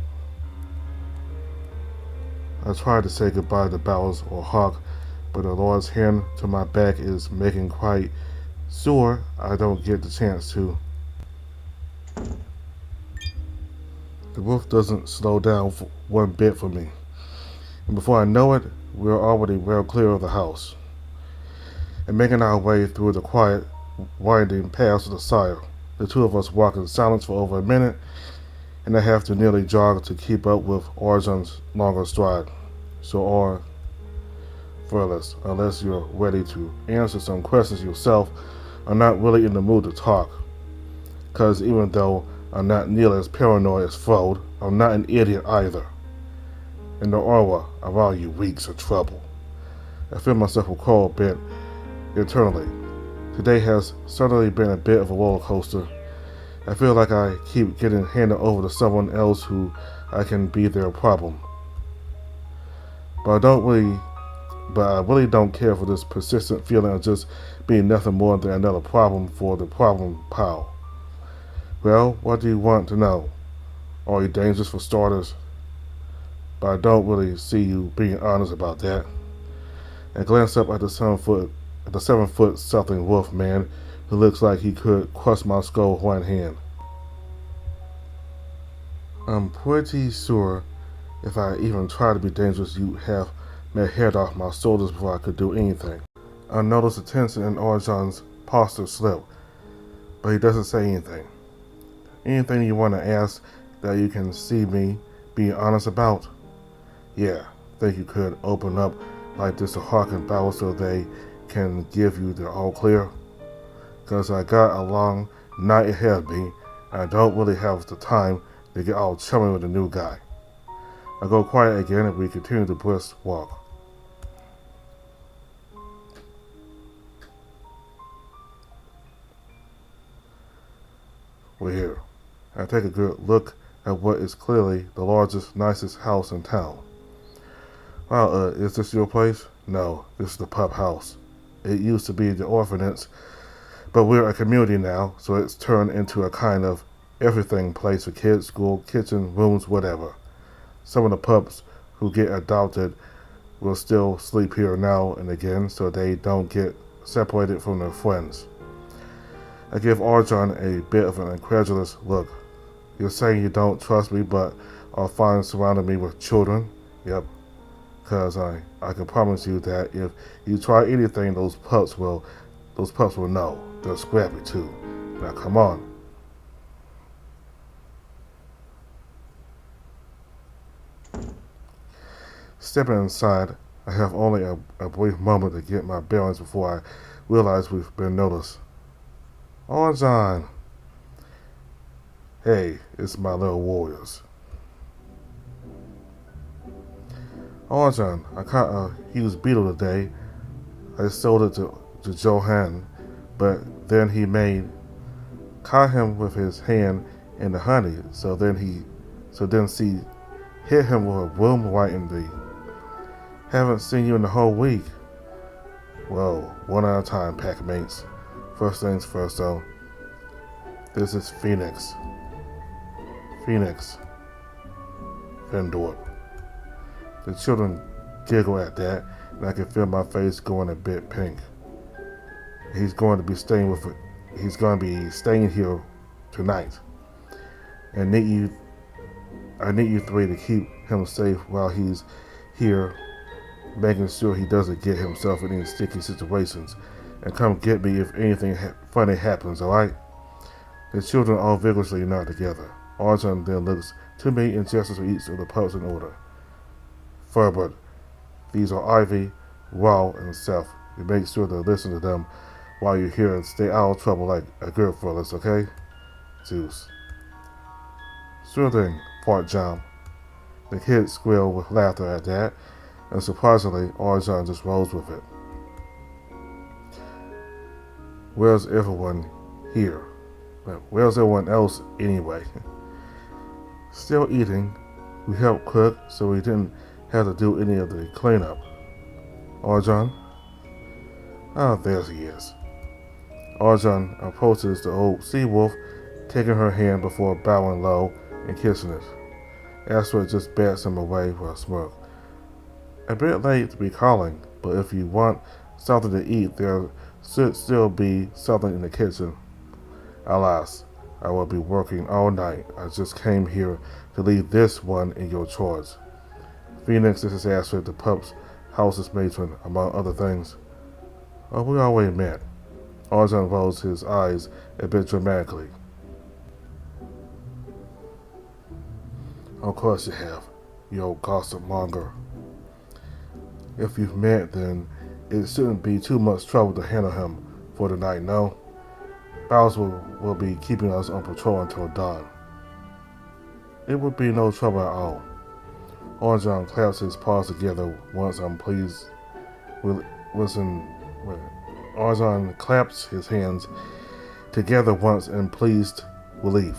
I tried to say goodbye to Bowers or Hawke, but the Lord's hand to my back is making quite sure I don't get the chance to. The wolf doesn't slow down for one bit for me, and before I know it, we're already well clear of the house and making our way through the quiet, winding paths of the sire. The 2 of us walk in silence for over a minute, and I have to nearly jog to keep up with Arjan's longer stride. So are Furless, unless you're ready to answer some questions yourself. I'm not really in the mood to talk. Because even though I'm not nearly as paranoid as Frode, I'm not an idiot either. In the aura around you reeks of trouble. I feel myself recoil a bit internally. Today has certainly been a bit of a roller coaster. I feel like I keep getting handed over to someone else who I can be their problem. But I really don't care for this persistent feeling of just being nothing more than another problem for the problem pile. Well, what do you want to know? Are you dangerous for starters? But I don't really see you being honest about that. I glance up at the 7-foot something wolf man who looks like he could crush my skull with one hand. I'm pretty sure if I even tried to be dangerous, you'd have my head off my shoulders before I could do anything. I notice the tension in Arjan's posture slip, but he doesn't say anything. Anything you want to ask that you can see me being honest about? Yeah, think you could open up like this to Hawke and Bow so they can give you the all clear? Because I got a long night ahead of me, and I don't really have the time to get all chummy with the new guy. I go quiet again and we continue the brisk walk. We're here. I take a good look at what is clearly the largest, nicest house in town. Wow, is this your place? No, this is the pup house. It used to be the orphanage, but we're a community now, so it's turned into a kind of everything place for kids, school, kitchen, rooms, whatever. Some of the pups who get adopted will still sleep here now and again so they don't get separated from their friends. I give Arjan a bit of an incredulous look. You're saying you don't trust me but are fine surrounding me with children? Yep. Because I can promise you that if you try anything, those pups will know. They're scrappy too. Now come on. Stepping inside, I have only a brief moment to get my bearings before I realize we've been noticed. Arjan! Hey, it's my little warriors. Arjan, I caught a huge beetle today. I sold it to Johan, but then he caught him with his hand in the honey, so then she hit him with a broom right in the... Haven't seen you in the whole week. Well, one at a time, pack mates. First things first, though. This is Phoenix. Vendor. The children giggle at that, and I can feel my face going a bit pink. He's going to be staying here tonight. And I need you three to keep him safe while he's here, making sure he doesn't get himself in any sticky situations. And come get me if anything funny happens, alright? The children all vigorously nod together. Arjan then looks to me and gestures for each of the pups in order. Furbert, these are Ivy, Raw, and Seth. You make sure to listen to them while you're here and stay out of trouble like a good fellas, okay? Zeus. Sure thing, Fart John. The kids squeal with laughter at that, and surprisingly, Arjan just rolls with it. Where's everyone here? But where's everyone else anyway? Still eating. We helped cook, so we didn't have to do any of the cleanup. Arjan? Ah, there he is. Arjan approaches the old sea wolf, taking her hand before bowing low and kissing it. Astrid just bats him away with a smirk. A bit late to be calling, but if you want something to eat, there should still be something in the kitchen. Alas, I will be working all night. I just came here to leave this one in your charge. Phoenix, this is Astrid, the pup's house's matron, among other things. Oh, we already met. Arjan rolls his eyes a bit dramatically. Of course you have, you old gossip monger. If you've met, then it shouldn't be too much trouble to handle him for the night, no? Bowers will be keeping us on patrol until dawn. It would be no trouble at all. Orjan claps his paws together once I'm pleased with Orjan claps his hands together once in pleased relief.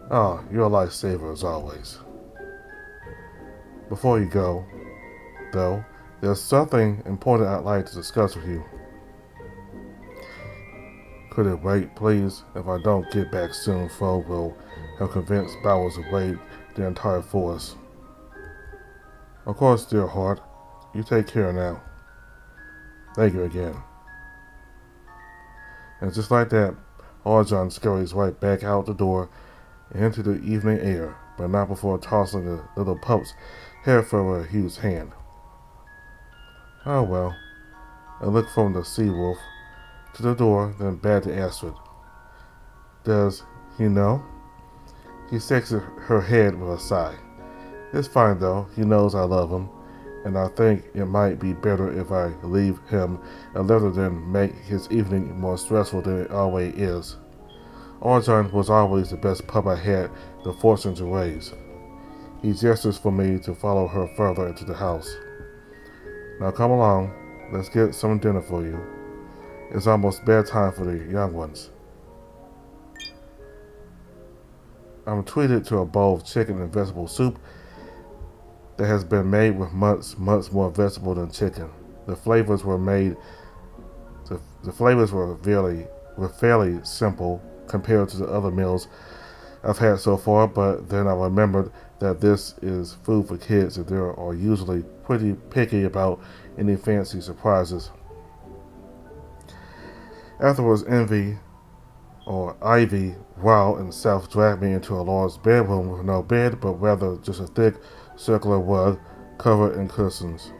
Ah, you're a lifesaver as always. Before you go, though, there's something important I'd like to discuss with you. Could it wait, please? If I don't get back soon, Fro will have convinced Bowers to raid the entire force. Of course, dear heart. You take care now. Thank you again. And just like that, Orjan scurries right back out the door and into the evening air, but not before tossing the little pup's hair for a huge hand. Oh well. I look from the sea wolf to the door, then back to Astrid. Does he know? He shakes her head with a sigh. It's fine though, he knows I love him, and I think it might be better if I leave him a little than make his evening more stressful than it always is. Orjan was always the best pup I had the fortune to raise. He gestures for me to follow her further into the house. Now come along, let's get some dinner for you. It's almost bedtime for the young ones. I'm treated to a bowl of chicken and vegetable soup that has been made with much more vegetable than chicken. The flavors were fairly simple compared to the other meals I've had so far, but then I remembered that this is food for kids and they are usually pretty picky about any fancy surprises. Afterwards, Ivy, Wild, and South dragged me into a large bedroom with no bed, but rather just a thick, circular rug covered in cushions.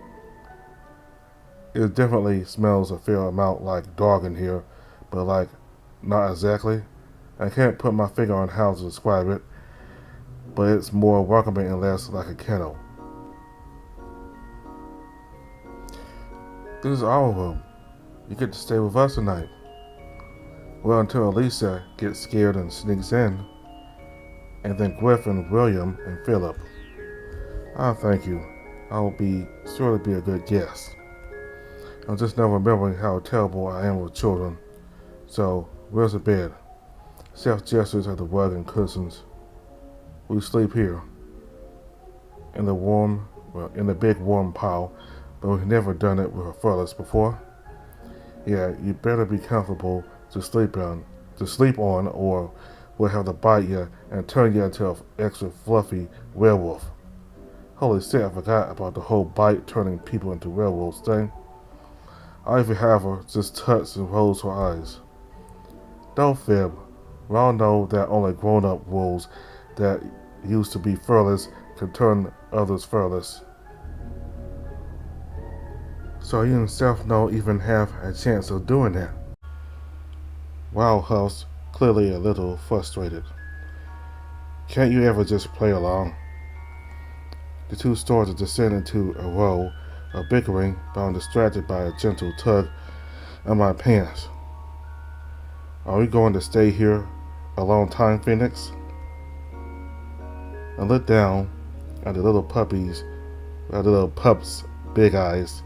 It definitely smells a fair amount like dog in here, but like, not exactly. I can't put my finger on how to describe it, but it's more welcoming and less like a kennel. This is our room. You get to stay with us tonight. Well, until Elisa gets scared and sneaks in, and then Griffin, William, and Philip. Ah, thank you. I'll be sure to be a good guest. I'm just now remembering how terrible I am with children. So, where's the bed? Seth gestures at the rug and cushions. We sleep here. In the big warm pile, but we've never done it with a furnace before. Yeah, you better be comfortable to sleep on, or we'll have to bite you and turn you into an extra fluffy werewolf. Holy shit, I forgot about the whole bite turning people into werewolves thing. Ivy, however, just tucks and rolls her eyes. Don't fib. We all know that only grown-up wolves that used to be furless can turn others furless. So you and Seth don't even have a chance of doing that. Wild huffs, clearly a little frustrated. Can't you ever just play along? The two start to descend into a row of bickering, but I'm distracted by a gentle tug on my pants. Are we going to stay here a long time, Phoenix? I look down at the little pup's big eyes.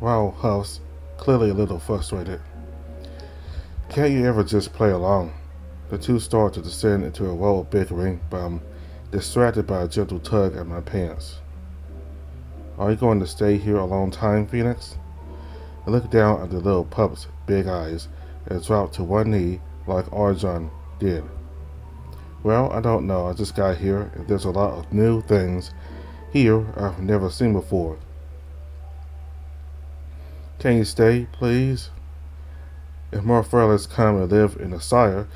Wow, Huffs, clearly a little frustrated. Can't you ever just play along? The two start to descend into a row of bickering, but I'm distracted by a gentle tug at my pants. Are you going to stay here a long time, Phoenix? I look down at the little pup's big eyes and drop to one knee like Orjan did. Well, I don't know. I just got here, and there's a lot of new things here I've never seen before. Can you stay, please? If more furlets come and live in the shire,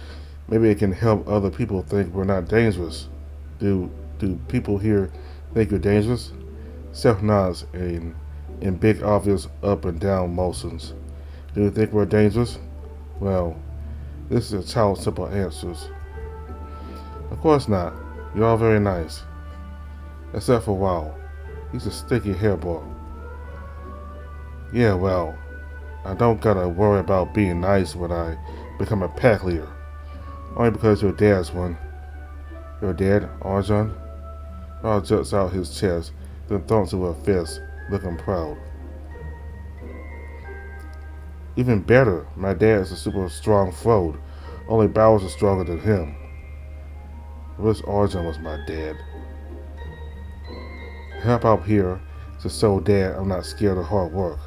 maybe it can help other people think we're not dangerous. Do people here think you're dangerous? Seth nods in big obvious up and down motions. Do you think we're dangerous? Well, this is a child's simple answers. Of course not. You're all very nice. Except for Wow. He's a sticky hairball. Yeah, well, I don't gotta worry about being nice when I become a pack leader. Only because your dad's one. Your dad, Arjun? Raw juts out his chest, then thumps with a fist, looking proud. Even better, my dad is a super strong Frode. Only Bowers is stronger than him. I wish Arjun was my dad. Help out here to show Dad I'm not scared of hard work.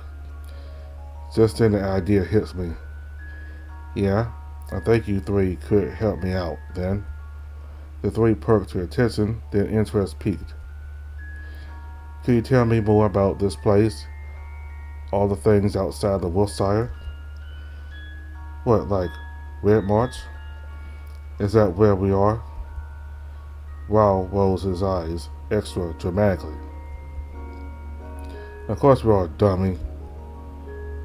Just then the idea hits me. Yeah, I think you three could help me out, then. The three perked to attention, then interest peaked. Can you tell me more about this place? All the things outside the Wolfshire? What, like Red March? Is that where we are? Wow rolls his eyes extra dramatically. Of course we are, dummy.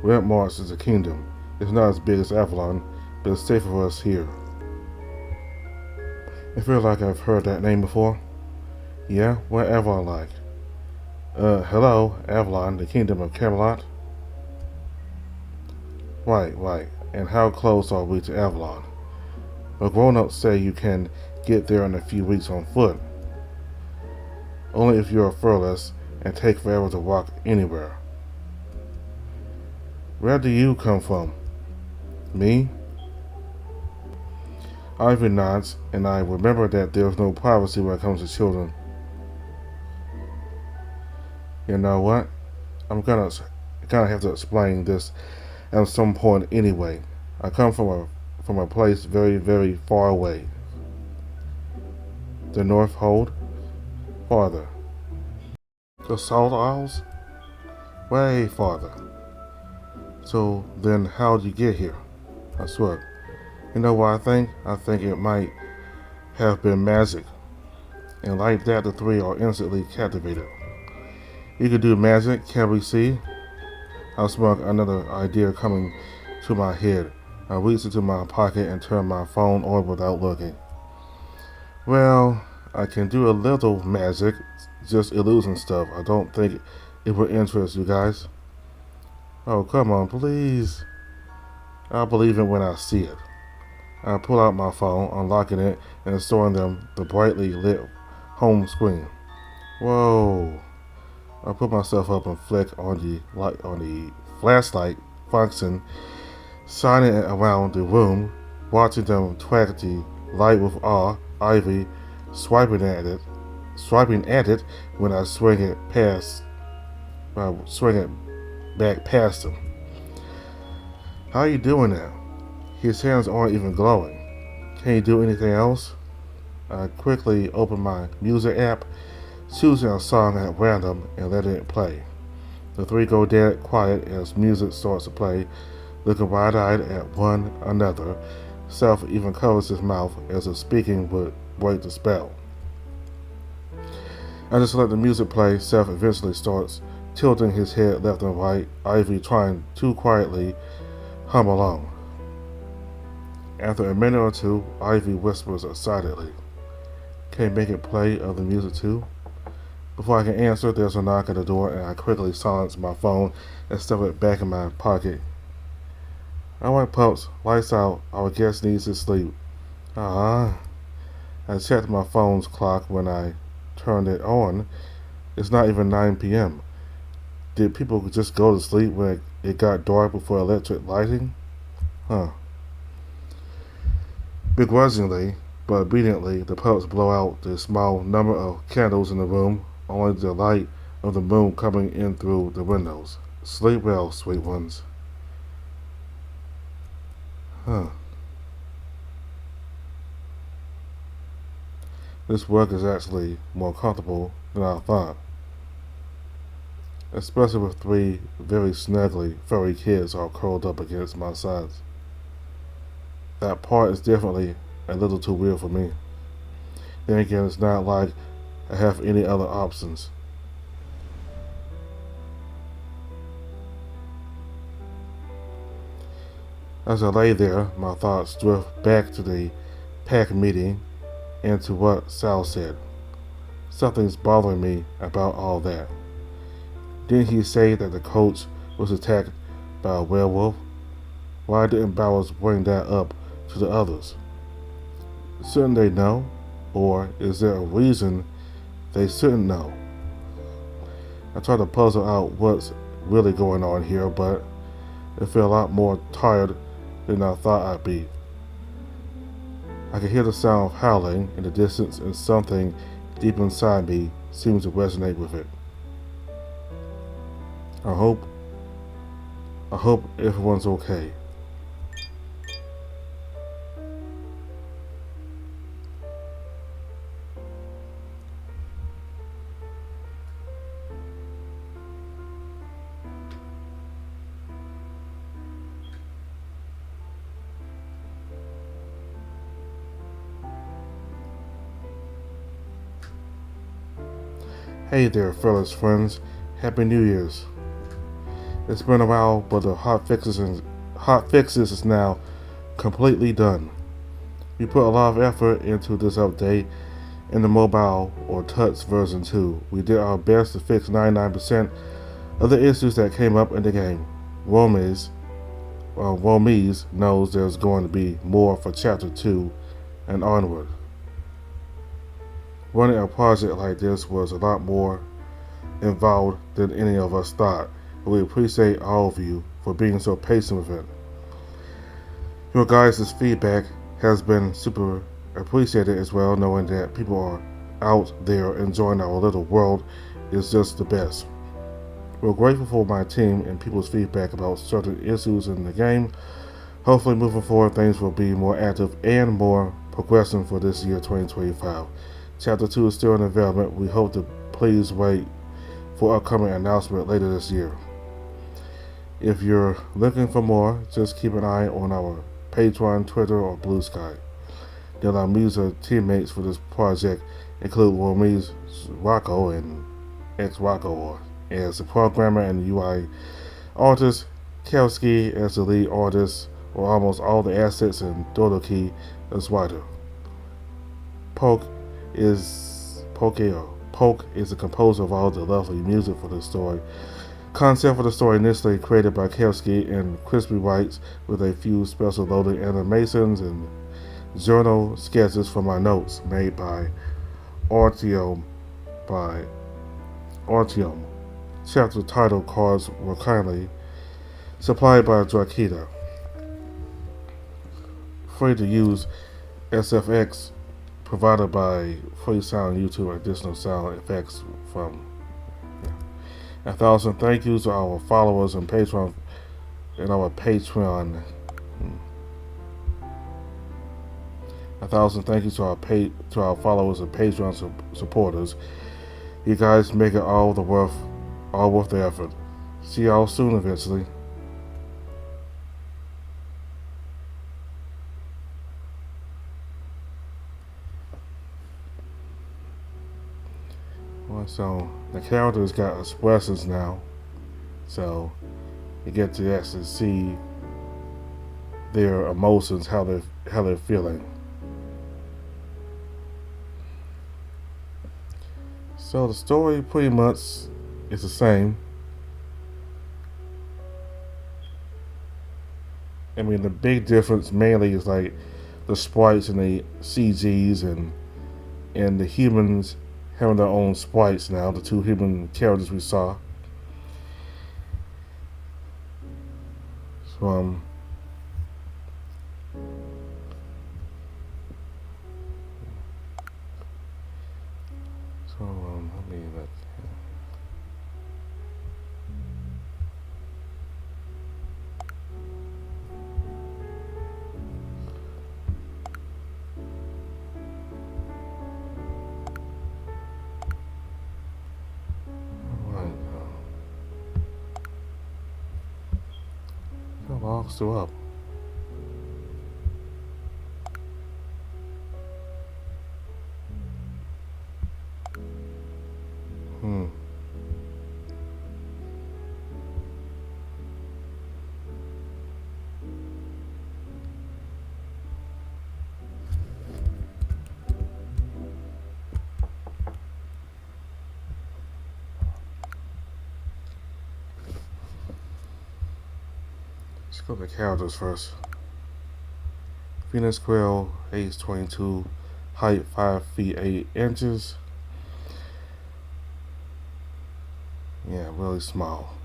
Red March is a kingdom. It's not as big as Avalon, but it's safer for us here. I feel like I've heard that name before. Yeah, what Avalon like? Hello, Avalon, the kingdom of Camelot? Right. And how close are we to Avalon? Well, grown-ups say you can get there in a few weeks on foot. Only if you're furless and take forever to walk anywhere. Where do you come from? Me? Ivy nods, and I remember that there's no privacy when it comes to children. You know what? I'm gonna have to explain this at some point anyway. I come from a place very, very far away. The North Hold? Farther. The Salt Isles? Way farther. So then how'd you get here? I shrugged. You know what I think? I think it might have been magic. And like that the three are instantly captivated. You could do magic, can we see? I smelled another idea coming to my head. I reached into my pocket and turned my phone on without looking. Well, I can do a little magic, just illusion stuff. I don't think it would interest you guys. Oh, come on, please. I'll believe it when I see it. I pull out my phone, unlocking it, and showing them the brightly lit home screen. Whoa. I put myself up and flick on the flashlight function, shining it around the room, watching them track the light with awe. Ivy swiping at it when I swing it back past him. How are you doing that? His hands aren't even glowing. Can you do anything else? I quickly open my music app, choosing a song at random and letting it play. The three go dead quiet as music starts to play, looking wide-eyed at one another. Self even covers his mouth as if speaking would break the spell. I just let the music play. Self eventually starts tilting his head left and right, Ivy trying to quietly hum along. After a minute or two, Ivy whispers excitedly, "Can you make it play other music too?" Before I can answer, there's a knock at the door, and I quickly silence my phone and stuff it back in my pocket. Alright, pups, lights out. Our guest needs his sleep. I checked my phone's clock when I turned it on. It's not even 9 p.m. Did people just go to sleep when it got dark before electric lighting? Begrudgingly, but obediently, the pups blow out the small number of candles in the room, only the light of the moon coming in through the windows. Sleep well, sweet ones. This work is actually more comfortable than I thought. especially with three very snuggly, furry kids all curled up against my sides. That part is definitely a little too weird for me. Then again, it's not like I have any other options. As I lay there, my thoughts drift back to the pack meeting and to what Sal said. Something's bothering me about all that. Didn't he say that the coach was attacked by a werewolf? Why didn't Bowers bring that up to the others? Shouldn't they know? Or is there a reason they shouldn't know? I try to puzzle out what's really going on here, but I feel a lot more tired than I thought I'd be. I can hear the sound of howling in the distance, and something deep inside me seems to resonate with it. I hope everyone's okay. Hey there, fellas friends. Happy New Year's. It's been a while, but the hot fixes is now completely done. We put a lot of effort into this update in the mobile or touch version 2. We did our best to fix 99% of the issues that came up in the game. Womies knows there's going to be more for chapter 2 and onward. Running a project like this was a lot more involved than any of us thought, and we appreciate all of you for being so patient with it. Your guys' feedback has been super appreciated as well, knowing that people are out there enjoying our little world is just the best. We're grateful for my team and people's feedback about certain issues in the game. Hopefully moving forward things will be more active and more progressive for this year 2025. Chapter 2 is still in development. We hope to please wait for upcoming announcement later this year. If you're looking for more, just keep an eye on our Patreon, Twitter, or Blue Sky. Then our music teammates for this project include Wormies Rocco and X Rocco as the programmer and UI artist, Kelski as the lead artist, or almost all the assets, and Dodoki as writer. Poke is the composer of all the lovely music for the story. Concept for the story initially created by Kelski and Crispy Writes with a few special loading animations and journal sketches from my notes made by Artyom. Chapter title cards were kindly supplied by Drakita. Free to use SFX provided by Free Sound YouTube additional sound effects from 1,000 thank yous to our followers and Patreon and our Patreon. 1,000 thank yous to our followers and Patreon supporters. You guys make it all worth the effort. See y'all soon eventually. So the characters got expressions now, so you get to actually see their emotions, how they're feeling. So the story pretty much is the same. I mean, the big difference mainly is like the sprites and the CGs and the humans having their own sprites now, the two human characters we saw. So, let me look. still up. Let's go to the characters first. Phoenix Quail, age 22, height 5 feet 8 inches. Yeah, really small.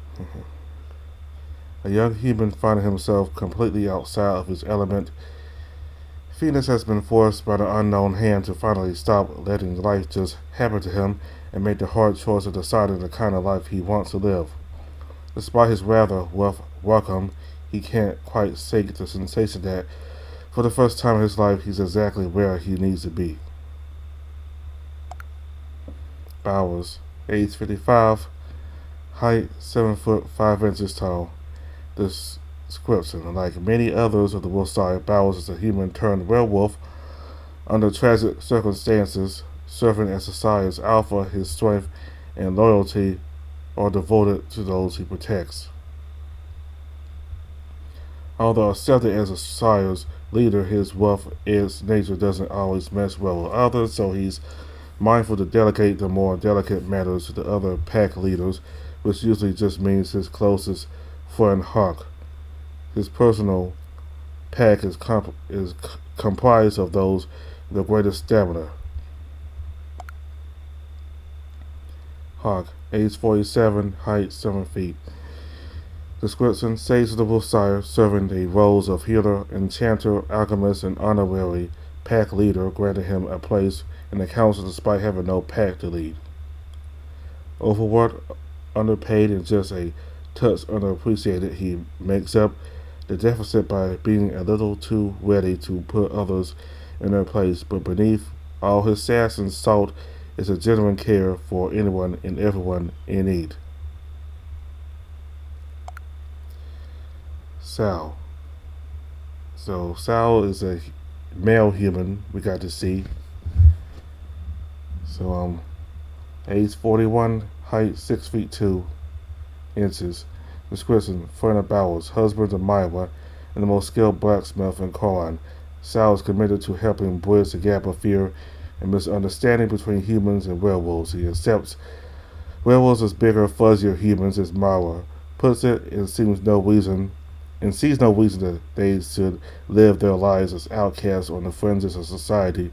A young human finding himself completely outside of his element. Phoenix has been forced by the unknown hand to finally stop letting life just happen to him and make the hard choice of deciding the kind of life he wants to live. Despite his rather rough welcome, he can't quite shake the sensation that, for the first time in his life, he's exactly where he needs to be. Bowers, age 55, height 7 foot 5 inches tall. Description: like many others of the Wolfside, Bowers is a human turned werewolf. Under tragic circumstances, serving as society's alpha, his strength and loyalty are devoted to those he protects. Although accepted as a society's leader, his rough-edged nature doesn't always mesh well with others, so he's mindful to delegate the more delicate matters to the other pack leaders, which usually just means his closest friend Hawke. His personal pack is comprised of those with the greatest stamina. Hawke, age 47, height 7 feet. Description: Sage of the Wolfsire, serving the roles of healer, enchanter, alchemist, and honorary pack leader, granted him a place in the council despite having no pack to lead. Overworked, underpaid, and just a touch underappreciated, he makes up the deficit by being a little too ready to put others in their place, but beneath all his sass and salt is a genuine care for anyone and everyone in need. Sal. So Sal is a male human we got to see. So age 41, height 6 feet 2 inches. Description: friend of Bowers, husband of Myra, and the most skilled blacksmith in Koran. Sal is committed to helping bridge the gap of fear and misunderstanding between humans and werewolves. He accepts werewolves as bigger, fuzzier humans, as Myra puts it, and sees no reason that they should live their lives as outcasts on the fringes of society.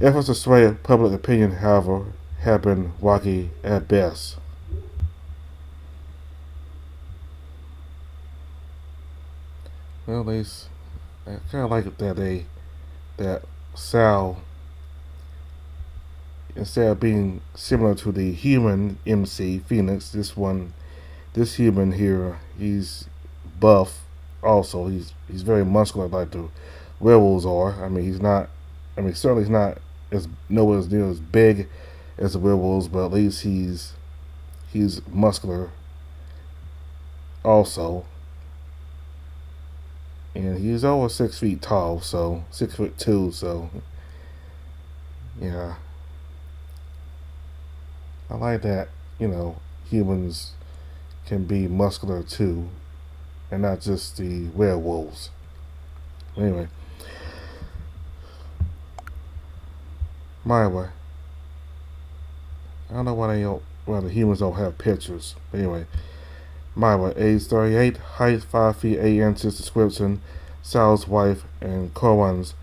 Efforts to sway public opinion, however, have been rocky at best. Well, I kind of like that Sal, instead of being similar to the human MC Phoenix, this human here, he's buff. Also, he's very muscular like the werewolves are. Certainly he's not as nowhere near as big as the werewolves, but at least he's muscular also. And he's over 6 feet tall, so 6'2", so yeah. I like that, humans can be muscular too, and not just the werewolves. Anyway. Myra. I don't know why the humans don't have pictures. But anyway. Myra, age 38, height 5 feet 8 inches. Description: Sal's wife and Koran's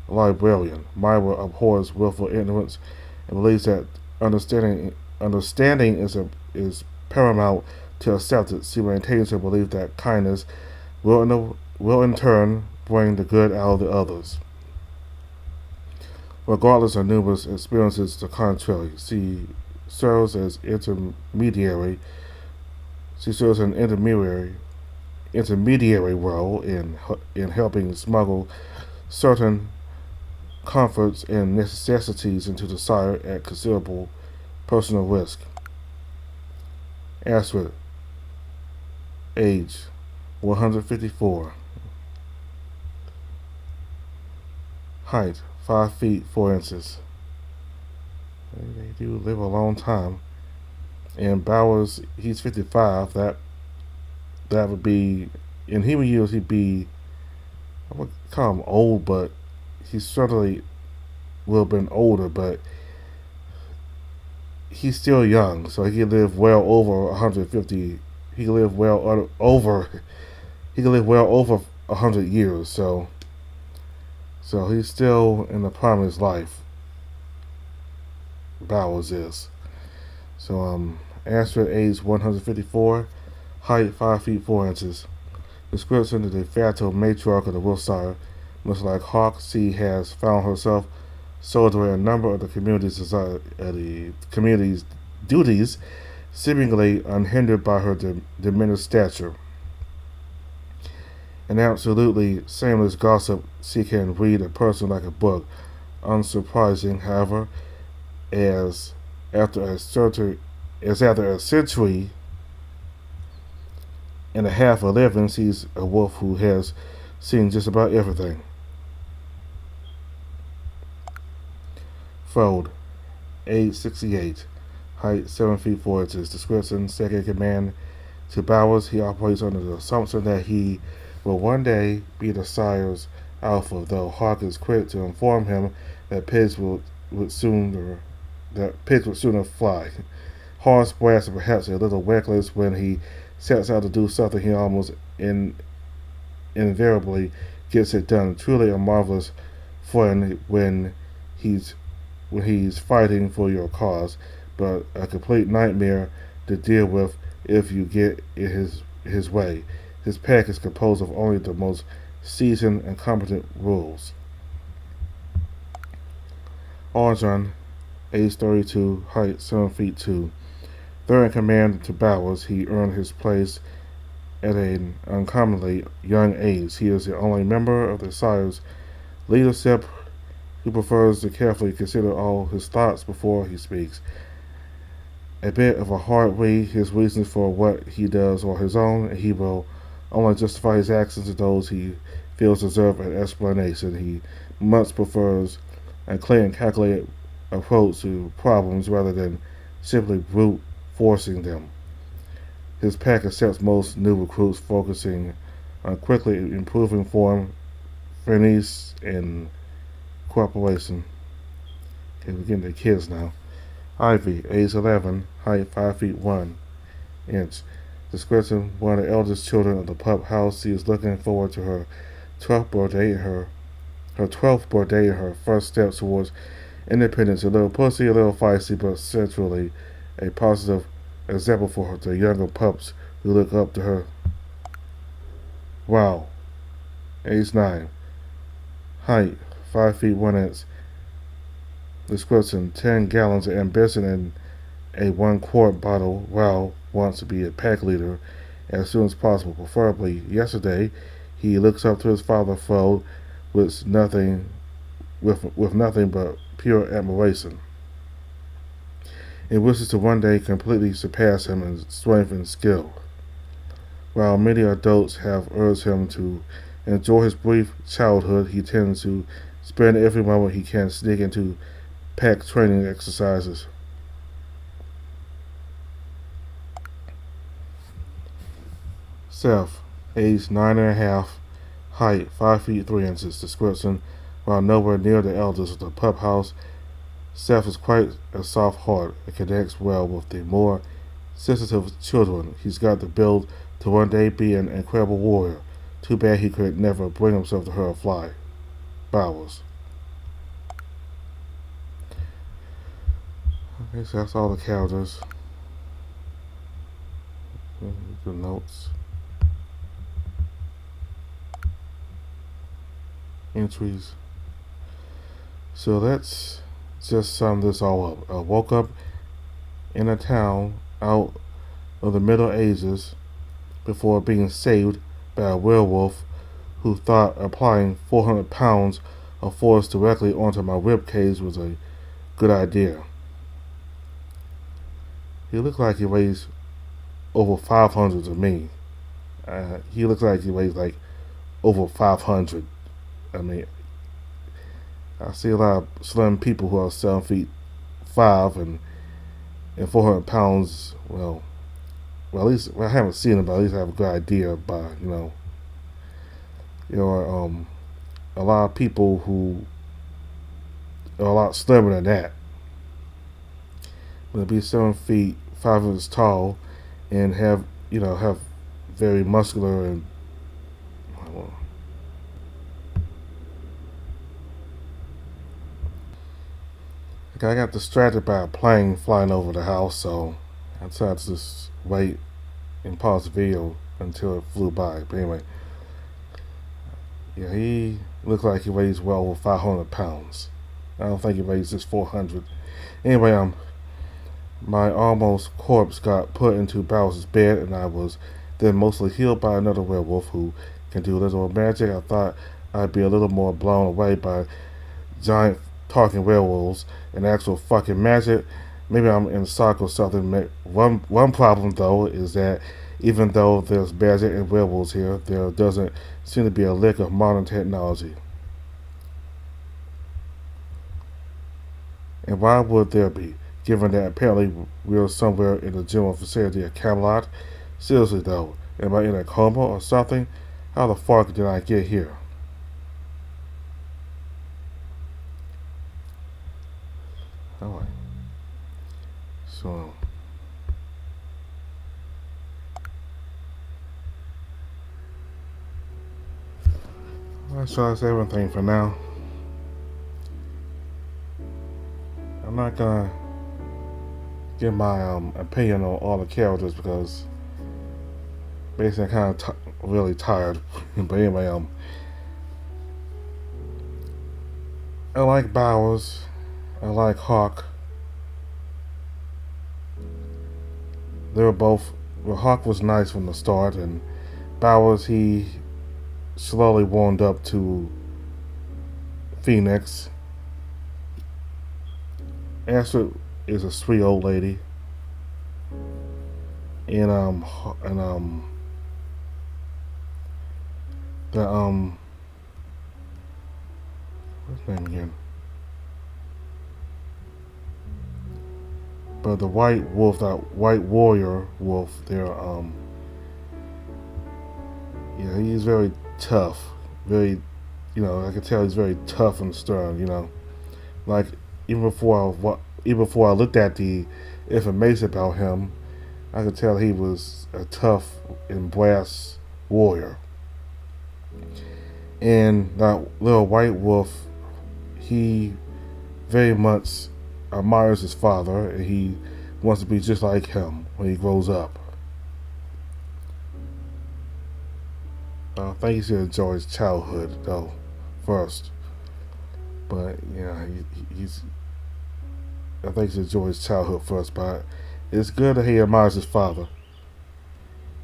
librarian. Myra abhors willful ignorance and believes that understanding is paramount to acceptance. She maintains her belief that kindness will in turn bring the good out of the others. Regardless of numerous experiences to the contrary, she serves an intermediary role in helping smuggle certain comforts and necessities into the shire at considerable personal risk. Astrid, age 154. Height 5 feet 4 inches. They do live a long time. And Bowers, he's 55. That would be, in human years, he'd be, I would call him old, but he certainly will have been older, but he's still young, so he can live well over 150. He can live well over. He can live well over 100 years. So he's still in the prime of his life. Bowers is. So Astrid, age 154, height 5 feet 4 inches. Description: the de facto matriarch of the Wilshire. Much like Hawke, she has found herself shouldering a number of the community's duties, seemingly unhindered by her diminished stature. An absolutely shameless gossip, she can read a person like a book. Unsurprising, however, as after a century and a half of living, she's a wolf who has seen just about everything. Frode, age 68, height 7 feet 4 inches. Description: second in command to Bowers. He operates under the assumption that he will one day be the sire's alpha, though Hawke is quick to inform him that pigs would sooner fly. Horse, brass, and perhaps a little reckless, when he sets out to do something, he almost invariably gets it done. Truly a marvelous friend when he's fighting for your cause, but a complete nightmare to deal with if you get in his way. His pack is composed of only the most seasoned and competent rules. Arjun, age 32, height 7 feet 2. Third in command to Bowers, he earned his place at an uncommonly young age. He is the only member of the sire's leadership who prefers to carefully consider all his thoughts before he speaks. A bit of a hard read, his reasons for what he does are his own, and he will only justify his actions to those he feels deserve an explanation. He much prefers a clear and calculated approach to problems rather than simply brute forcing them. His pack accepts most new recruits, focusing on quickly improving form, finesse, and cooperation. Okay, we're getting to kids now. Ivy, age 11, height 5 feet 1 inch. Description: one of the eldest children of the pup house. She is looking forward to her 12th birthday and her first steps towards independence. A little pussy, a little feisty, but centrally a positive example for the younger pups who look up to her. Wow. Age 9. Height 5 feet 1 inch. Description: 10 gallons of ambition in a 1-quart bottle. Wow wants to be a pack leader as soon as possible, preferably yesterday. He looks up to his father, Frode, with nothing but pure admiration, and wishes to one day completely surpass him in strength and skill. While many adults have urged him to enjoy his brief childhood, he tends to spend every moment he can sneak into pack training exercises. Seth, age 9.5, height 5 feet 3 inches. Description: while nowhere near the elders of the pup house, Seth is quite a soft heart and connects well with the more sensitive children. He's got the build to one day be an incredible warrior. Too bad he could never bring himself to hurt a fly. Bowers. Okay, so that's all the characters. The notes. Entries. So let's just sum this all up. I woke up in a town out of the Middle Ages before being saved by a werewolf who thought applying 400 pounds of force directly onto my ribcage was a good idea. He looked like he weighs over 500 to me. He looks like he weighs like over 500. I mean, I see a lot of slim people who are 7 feet 5 and 400 pounds. Well, at least I haven't seen them, but at least I have a good idea about a lot of people who are a lot slimmer than that. But to be 7 feet 5 inches tall and have very muscular and okay, I got distracted by a plane flying over the house, so I decided to just wait and pause the video until it flew by. But anyway, yeah, he looks like he weighs well over 500 pounds. I don't think he weighs just 400. Anyway, my almost corpse got put into Bowser's bed, and I was then mostly healed by another werewolf who can do little magic. I thought I'd be a little more blown away by giant talking werewolves and actual fucking magic. Maybe I'm in shock or something. One problem though is that even though there's magic and werewolves here, there doesn't seem to be a lick of modern technology. And why would there be, given that apparently we're somewhere in the general vicinity of Camelot? Seriously though, am I in a coma or something? How the fuck did I get here? Alright. So that's everything for now. I'm not gonna give my opinion on all the characters because basically I'm kind of really tired. But anyway, I like Bowers. I like Hawke. They were both. Well, Hawke was nice from the start, and Bowers he slowly warmed up to Phoenix. Astrid is a sweet old lady, and the what's his name again? But the white wolf, that white warrior wolf, there, yeah, he's very tough, very, I can tell he's very tough and stern, like even before I looked at the information about him, I could tell he was a tough and brass warrior. And that little white wolf, he very much admires his father, and he wants to be just like him when he grows up. I think he should enjoy his childhood though first, but I think he should enjoy his childhood first. But it's good that he admires his father.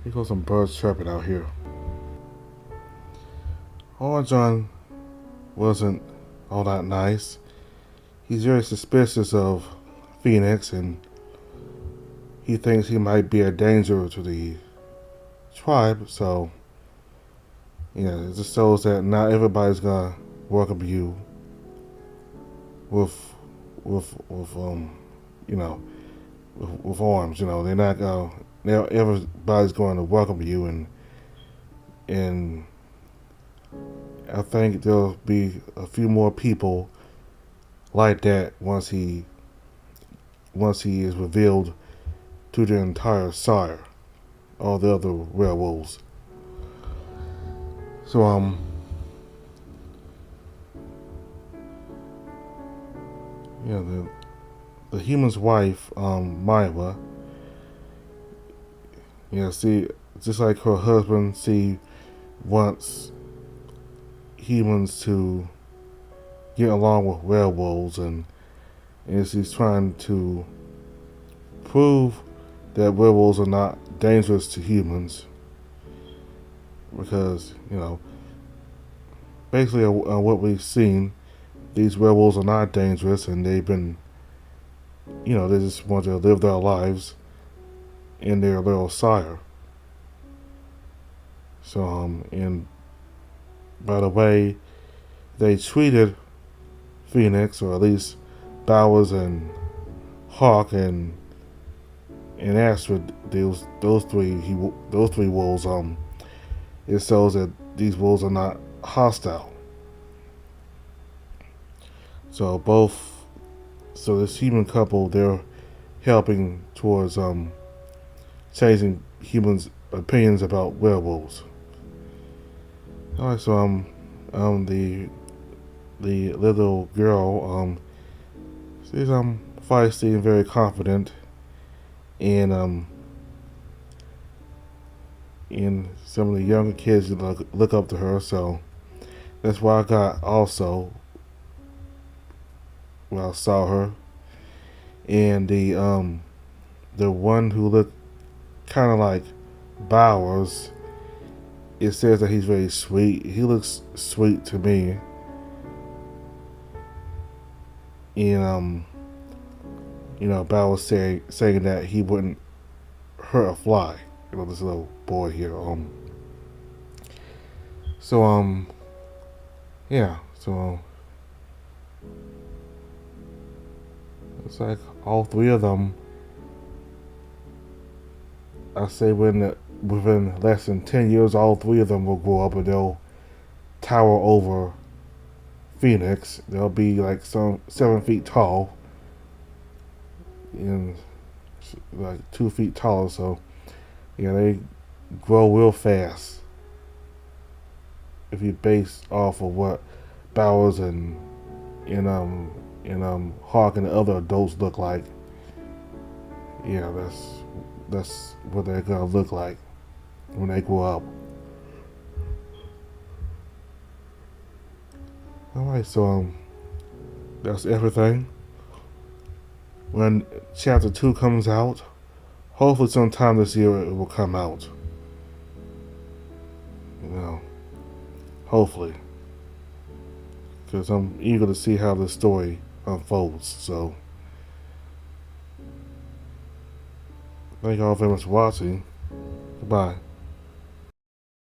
Here goes some birds chirping out here. Orange John wasn't all that nice. He's very suspicious of Phoenix, and he thinks he might be a danger to the tribe. So, it just shows that not everybody's gonna welcome you with arms. They're not gonna. Everybody's going to welcome you, and I think there'll be a few more people like that once he is revealed to the entire shire, all the other werewolves. So the human's wife, Myra, see, just like her husband, she wants humans to get along with werewolves, and she's trying to prove that werewolves are not dangerous to humans because, basically what we've seen, these werewolves are not dangerous, and they've been, they just want to live their lives in their little shire. So and by the way they treated Phoenix, or at least Bowers and Hawke and Astrid, those three wolves, it shows that these wolves are not hostile. So this human couple, they're helping towards changing humans' opinions about werewolves. All right, so the little girl, she's feisty and very confident, and some of the younger kids look up to her. So that's why I got also when I saw her, and the one who looked kind of like Bowers. It says that he's very sweet. He looks sweet to me, and Bowers saying that he wouldn't hurt a fly. This little boy here. So yeah. So it's like all three of them. I say within less than 10 years, all three of them will grow up and they'll tower over Phoenix. They'll be like 7 feet tall and like 2 feet taller. So yeah, they grow real fast. If you base off of what Bowers and Hawke and the other adults look like, yeah, that's what they're gonna look like when they grow up. Alright, so that's everything. When chapter 2 comes out, hopefully sometime this year it will come out. Hopefully. Because I'm eager to see how this story unfolds. So thank you all very much for watching. Goodbye.